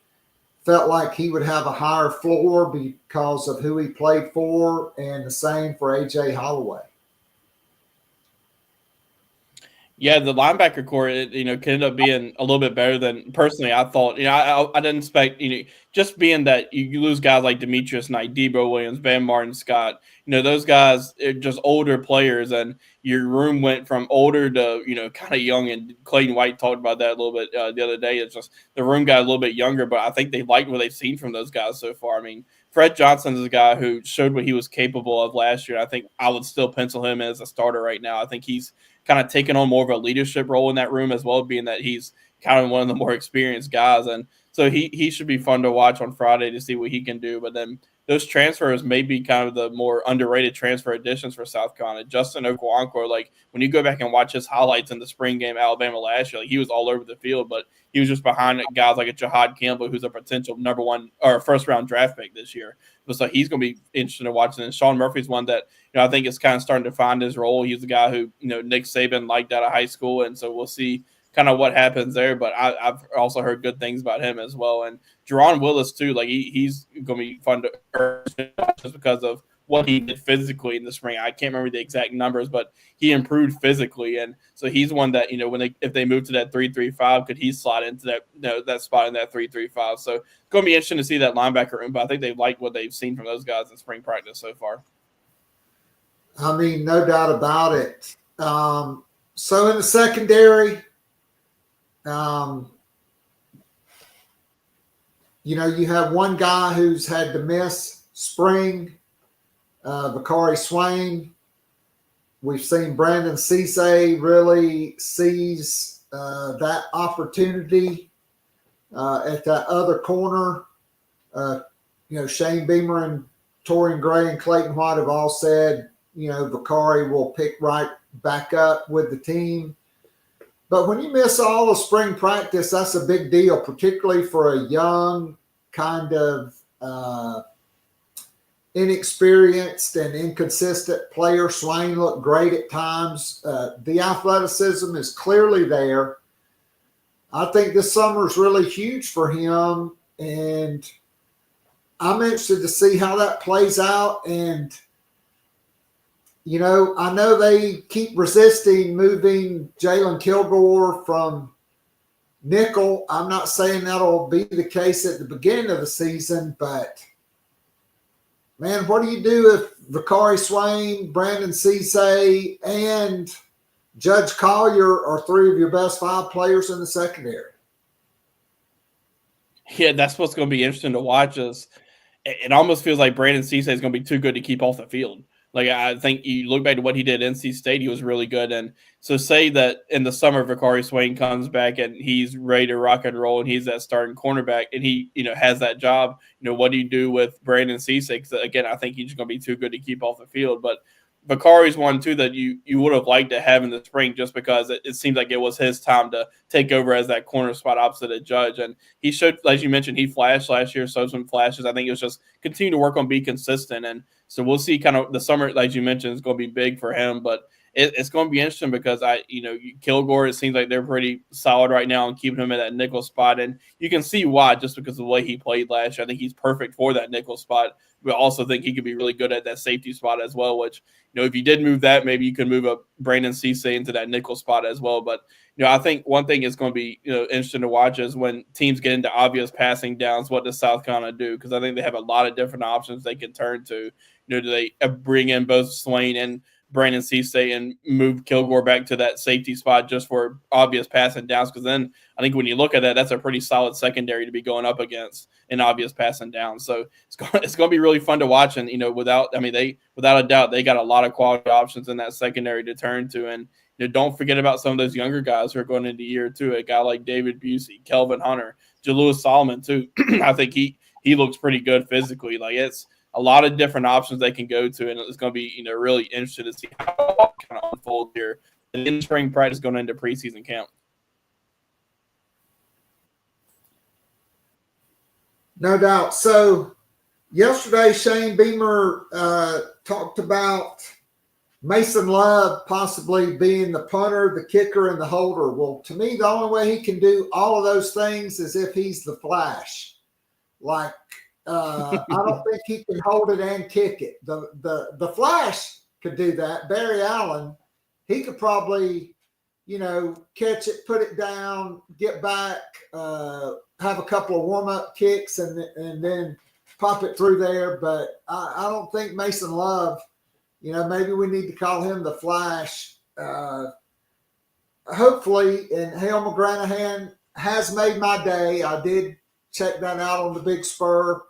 F: felt like he would have a higher floor because of who he played for, and the same for A.J. Holloway.
H: Yeah, the linebacker core, could end up being a little bit better than personally I thought. I didn't expect, just being that you lose guys like Demetrius Knight, Debo Williams, Van Martin Scott, those guys are just older players, and your room went from older to, kind of young. And Clayton White talked about that a little bit the other day. It's just the room got a little bit younger, but I think they liked what they've seen from those guys so far. I mean, Fred Johnson is a guy who showed what he was capable of last year. I think I would still pencil him as a starter right now. I think he's kind of taking on more of a leadership role in that room as well, being that he's kind of one of the more experienced guys. And so he should be fun to watch on Friday to see what he can do. But then those transfers may be kind of the more underrated transfer additions for South Carolina. Justin Okoronkwo, like when you go back and watch his highlights in the spring game Alabama last year, like he was all over the field, but he was just behind guys like a Jahad Campbell, who's a potential number 1 or first round draft pick this year. So he's going to be interesting to watch. And Sean Murphy's one that I think is kind of starting to find his role. He's the guy who Nick Saban liked out of high school, and so we'll see kind of what happens there. But I've also heard good things about him as well. And Jerron Willis too, like he's going to be fun to earn just because of what he did physically in the spring. I can't remember the exact numbers, but he improved physically, and so he's one that if they move to that 3-3-5, could he slot into that that spot in that 3-3-5? So it's going to be interesting to see that linebacker room. But I think they like what they've seen from those guys in spring practice so far.
F: I mean, no doubt about it. So in the secondary, you have one guy who's had to miss spring, Bakari Swain. We've seen Brandon Cisse really seize that opportunity at that other corner. Shane Beamer and Torian Gray and Clayton White have all said, Bakari will pick right back up with the team. But when you miss all of spring practice, that's a big deal, particularly for a young kind of inexperienced and inconsistent player. Swain looked great at times. The athleticism is clearly there. I think this summer is really huge for him, and I'm interested to see how that plays out. And, you know, I know they keep resisting moving Jalen Kilgore from nickel. I'm not saying that'll be the case at the beginning of the season, but man, what do you do if Vakari Swain, Brandon Cisse, and Judge Collier are three of your best 5 players in the secondary?
H: Yeah, that's what's going to be interesting to watch. Is it almost feels like Brandon Cisse is going to be too good to keep off the field. Like, I think you look back to what he did at NC State, he was really good. And so say that in the summer, Vakari Swain comes back and he's ready to rock and roll and he's that starting cornerback and he, you know, has that job. You know, what do you do with Brandon Cisse? Because, again, I think he's going to be too good to keep off the field. But Vakari's one, too, that you would have liked to have in the spring just because it seemed like it was his time to take over as that corner spot opposite of Judge. And he showed, as you mentioned, he flashed last year, showed some flashes. I think it was just continue to work on being consistent. And so we'll see kind of the summer, like you mentioned, is going to be big for him. But it's going to be interesting because, Kilgore, it seems like they're pretty solid right now and keeping him in that nickel spot. And you can see why just because of the way he played last year. I think he's perfect for that nickel spot. But I also think he could be really good at that safety spot as well, which, you know, if you did move that, maybe you could move up Brandon Cisse into that nickel spot as well. But, you know, I think one thing is going to be, you know, interesting to watch is when teams get into obvious passing downs, what does South Carolina do? Because I think they have a lot of different options they can turn to. You know, do they bring in both Swain and Brandon Cisse and move Kilgore back to that safety spot just for obvious passing downs? Because then I think when you look at that, that's a pretty solid secondary to be going up against in obvious passing downs. So it's going to be really fun to watch. And, you know, without a doubt, they got a lot of quality options in that secondary to turn to. And, you know, don't forget about some of those younger guys who are going into year 2. A guy like David Busey, Kelvin Hunter, Jalewis Solomon too. I think he looks pretty good physically. Like, it's a lot of different options they can go to, and it's going to be, you know, really interesting to see how it kind of unfolds here in spring practice going into preseason camp.
F: No doubt. So yesterday, Shane Beamer talked about Mason Love possibly being the punter, the kicker, and the holder. Well, to me, the only way he can do all of those things is if he's the Flash. Like, I don't think he can hold it and kick it. The Flash could do that. Barry Allen, he could probably, you know, catch it, put it down, get back, have a couple of warm-up kicks, and then pop it through there. But I don't think Mason Love, you know, maybe we need to call him the Flash. Hopefully, and Hale McGranahan has made my day. I did check that out on the Big Spur.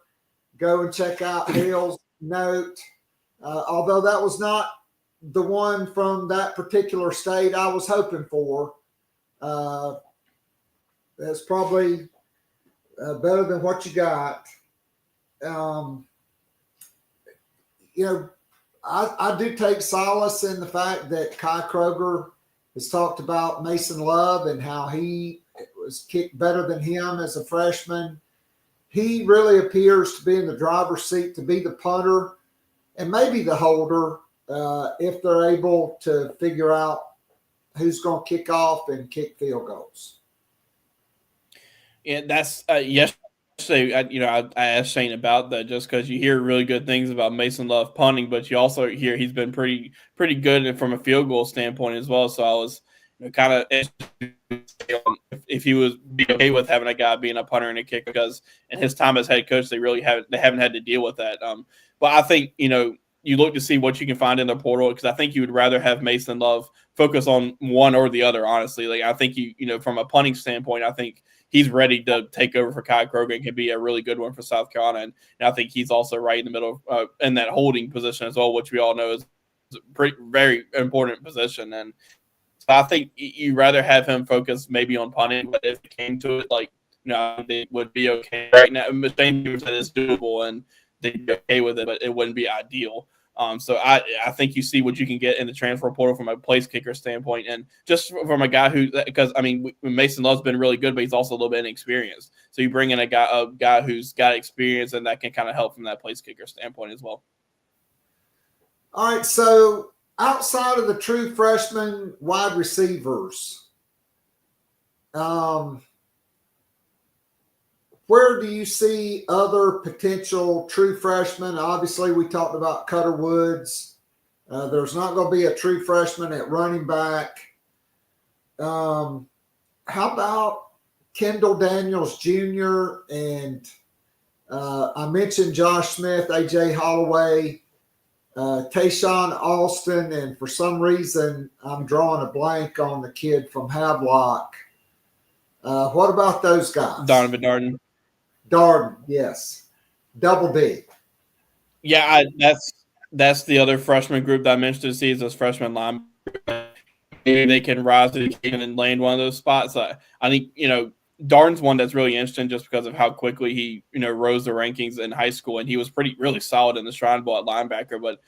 F: Go and check out Hale's note. Although that was not the one from that particular state I was hoping for. That's probably better than what you got. You know, I do take solace in the fact that Kai Kroger has talked about Mason Love and how he was kicked better than him as a freshman. He really appears to be in the driver's seat to be the punter and maybe the holder if they're able to figure out who's going to kick off and kick field goals.
H: Yeah, that's yesterday. I asked Shane about that just because you hear really good things about Mason Love punting, but you also hear he's been pretty good from a field goal standpoint as well. So I was kind of if he was be okay with having a guy being a punter and a kicker, because in his time as head coach, they haven't had to deal with that. But I think, you know, you look to see what you can find in the portal, because I think you would rather have Mason Love focus on one or the other. Honestly, like I think from a punting standpoint, I think he's ready to take over for Kai Kroger and can be a really good one for South Carolina. And I think he's also right in the middle in that holding position as well, which we all know is a very important position. And so I think you rather have him focus maybe on punting, but if it came to it, like, they would be okay right now. Shane said it's doable and they'd be okay with it, but it wouldn't be ideal. So I think you see what you can get in the transfer portal from a place kicker standpoint, and just from a guy because Mason Love's been really good, but he's also a little bit inexperienced. So you bring in a guy who's got experience, and that can kind of help from that place kicker standpoint as well.
F: All right, so outside of the true freshman wide receivers, where do you see other potential true freshmen? Obviously, we talked about Cutter Woods. There's not going to be a true freshman at running back. How about Kendall Daniels Jr. and I mentioned Josh Smith, A.J. Holloway, Tayshawn Alston, and for some reason I'm drawing a blank on the kid from Havelock. What about those guys?
H: Donovan Darden.
F: Darden, yes. Double D.
H: Yeah, that's the other freshman group that I mentioned to see is those freshman linebackers. Maybe they can rise to the occasion and land one of those spots. I think, Darden's one that's really interesting just because of how quickly he, rose the rankings in high school, and he was really solid in the Shrine Bowl at linebacker. But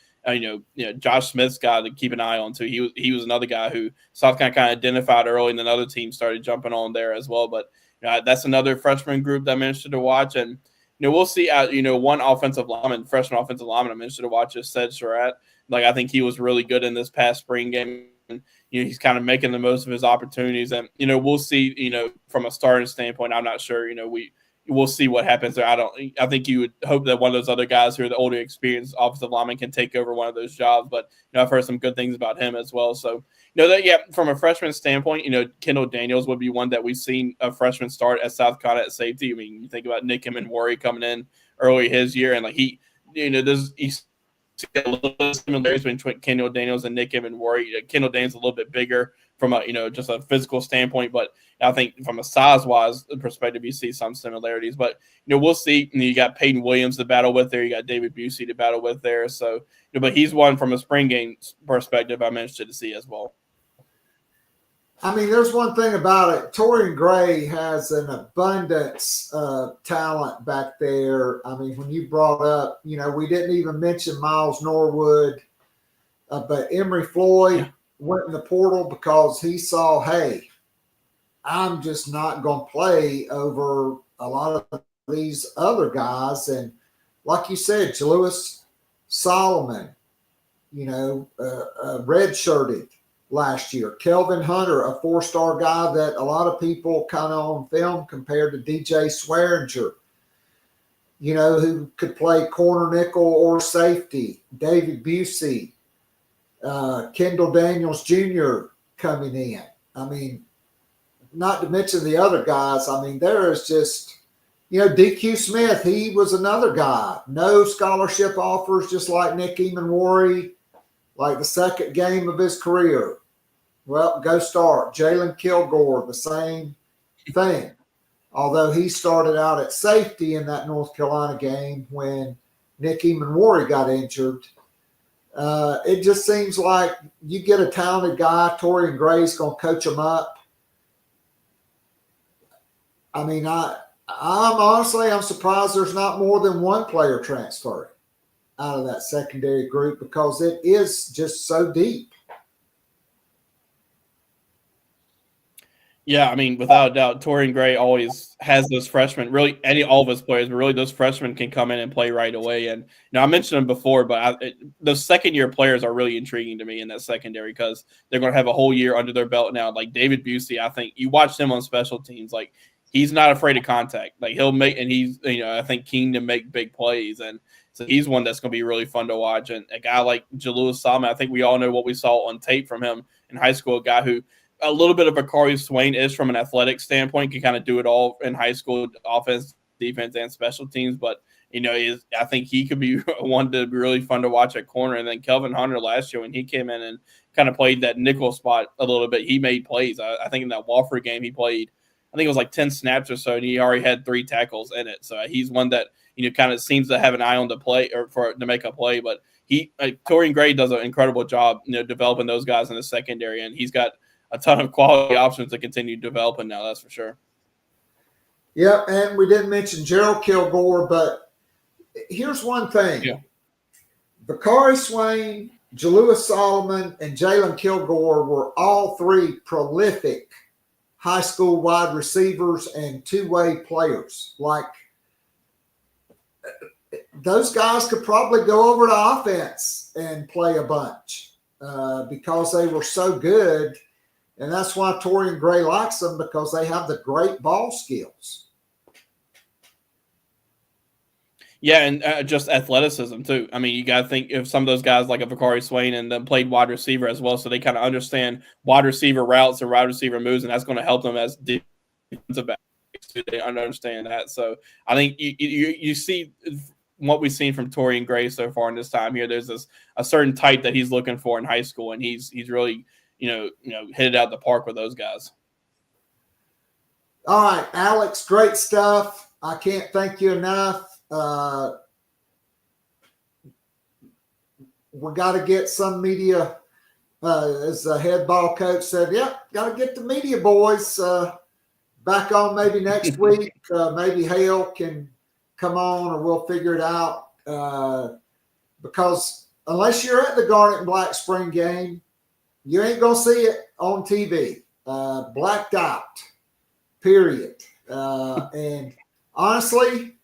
H: Josh Smith's guy to keep an eye on too. He was another guy who South Carolina kind of identified early, and then other teams started jumping on there as well. But that's another freshman group that I'm interested to watch, and we'll see. One freshman offensive lineman I'm interested to watch is Ced Surratt. Like, I think he was really good in this past spring game. He's kind of making the most of his opportunities, and we'll see. From a starting standpoint, I'm not sure. We'll see what happens there. I think you would hope that one of those other guys who are the older, experienced offensive linemen can take over one of those jobs. But I've heard some good things about him as well. So from a freshman standpoint, Kendall Daniels would be one that we've seen a freshman start at South Carolina at safety. I mean, you think about Nick Worry coming in early his year, and like he's a little bit of similarities between Kendall Daniels and Nick Worry. Kendall Daniels a little bit bigger from a just a physical standpoint, but I think from a size-wise perspective, you see some similarities. But we'll see. You got Peyton Williams to battle with there. You got David Busey to battle with there. So, but he's one from a spring game perspective I'm interested to see as well.
F: I mean, there's one thing about it. Torian Gray has an abundance of talent back there. I mean, when you brought up, we didn't even mention Miles Norwood, but Emory Floyd went in the portal because he saw, hey, I'm just not going to play over a lot of these other guys. And like you said, Jalewis Solomon, redshirted last year. Kelvin Hunter, a 4-star guy that a lot of people kind of on film compared to DJ Swearinger, who could play corner, nickel, or safety. David Busey, Kendall Daniels Jr. coming in. I mean, not to mention the other guys. I mean, there is just, DQ Smith, he was another guy. No scholarship offers, just like Nick Eamon-Worry, like the second game of his career. Well, go start. Jalen Kilgore, the same thing. Although he started out at safety in that North Carolina game when Nick Eamon-Worry got injured. It just seems like you get a talented guy, Torian Gray's going to coach him up. I mean, I'm surprised there's not more than one player transferring out of that secondary group because it is just so deep.
H: Yeah, I mean, without a doubt, Torian Gray always has those freshmen. Really, all of his players, but really those freshmen can come in and play right away. And I mentioned them before, but those second-year players are really intriguing to me in that secondary because they're going to have a whole year under their belt now. Like David Busey, I think you watch him on special teams, like he's not afraid of contact. Like he'll make, and he's I think keen to make big plays, and so he's one that's going to be really fun to watch. And a guy like Jalewis Solomon, I think we all know what we saw on tape from him in high school. A guy who a little bit of a Corey Swain is from an athletic standpoint, can kind of do it all in high school, offense, defense, and special teams. But, I think he could be one to be really fun to watch at corner. And then Kelvin Hunter last year when he came in and kind of played that nickel spot a little bit, he made plays. I think in that Wofford game he played, I think it was like 10 snaps or so, and he already had 3 tackles in it. So he's one that, kind of seems to have an eye on the play or to make a play. But Torian Gray does an incredible job, developing those guys in the secondary, and he's got a ton of quality options to continue developing now, that's for sure.
F: Yeah, and we didn't mention Gerald Kilgore, but here's one thing.
H: Yeah.
F: Bakari Swain, Jalewis Solomon, and Jalen Kilgore were all 3 prolific high school wide receivers and two-way players. Like, those guys could probably go over to offense and play a bunch because they were so good. And that's why Torian Gray likes them, because they have the great ball skills.
H: Yeah, and just athleticism too. I mean, you got to think if some of those guys like a Vakari Swain and then played wide receiver as well, so they kind of understand wide receiver routes and wide receiver moves, and that's going to help them as defensive backs. They understand that. So I think you see what we've seen from Torian Gray so far in this time here. There's a certain type that he's looking for in high school, and he's really hit it out the park with those guys.
F: All right, Alex, great stuff. I can't thank you enough. We got to get some media, as the head ball coach said, yep, got to get the media boys back on maybe next week. Maybe Hale can come on, or we'll figure it out. Because unless you're at the Garnet and Black spring game, you ain't going to see it on TV. Blacked out, period. And honestly,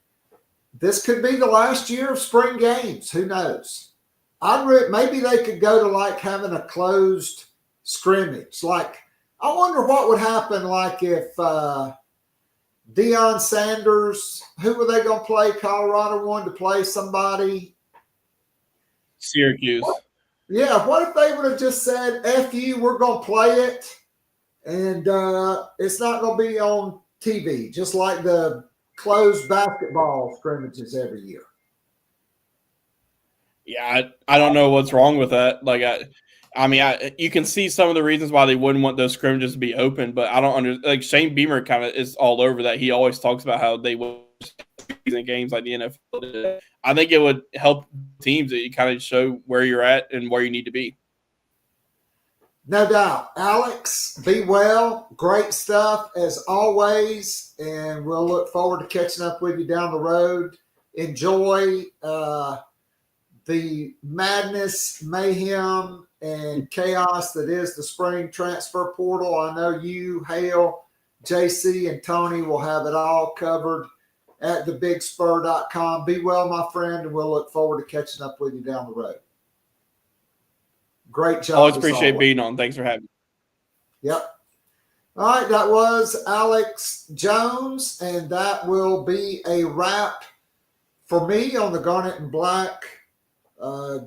F: this could be the last year of spring games. Who knows? Maybe they could go to like having a closed scrimmage. Like, I wonder what would happen like if Deion Sanders, who were they going to play? Colorado wanted to play somebody.
H: Syracuse.
F: Yeah, what if they would have just said, F you, we're going to play it, and it's not going to be on TV, just like the closed basketball scrimmages every year.
H: Yeah, I don't know what's wrong with that. Like, I mean, you can see some of the reasons why they wouldn't want those scrimmages to be open, but I don't like Shane Beamer kind of is all over that. He always talks about how they would in games like the NFL did. I think it would help teams that you kind of show where you're at and where you need to be.
F: No doubt. Alex, be well. Great stuff as always. And we'll look forward to catching up with you down the road. Enjoy the madness, mayhem, and chaos that is the spring transfer portal. I know you, Hale, JC, and Tony will have it all covered at TheBigSpur.com. Be well, my friend, and we'll look forward to catching up with you down the road. Great job.
H: Always appreciate being on. Thanks for having me.
F: Yep. All right, that was Alex Jones, and that will be a wrap for me on the Garnet and Black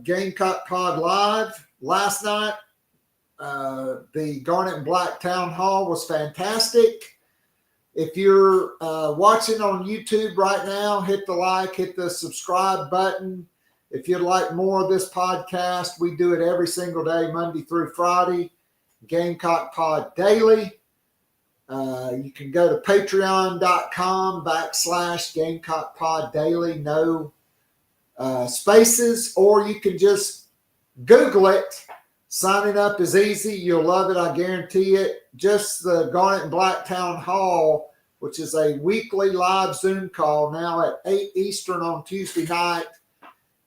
F: Gamecock Pod Live. Last night, the Garnet and Black Town Hall was fantastic. If you're watching on YouTube right now, hit the like, hit the subscribe button. If you'd like more of this podcast, we do it every single day, Monday through Friday, Gamecock Pod Daily. You can go to patreon.com/Gamecock Pod Daily, no spaces, or you can just Google it. Signing up is easy. You'll love it. I guarantee it. Just the Garnet and Black Town Hall, which is a weekly live Zoom call now at 8 Eastern on Tuesday night,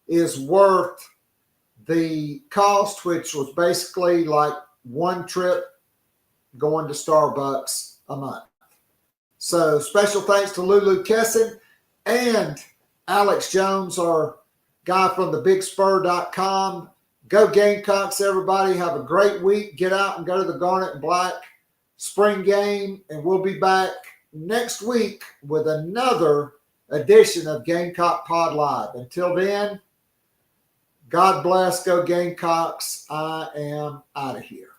F: is worth the cost, which was basically like one trip going to Starbucks a month. So special thanks to Lulu Kesin and Alex Jones, our guy from TheBigSpur.com. Go Gamecocks, everybody. Have a great week. Get out and go to the Garnet and Black spring game, and we'll be back next week with another edition of Gamecock Pod Live. Until then, God bless. Go Gamecocks. I am out of here.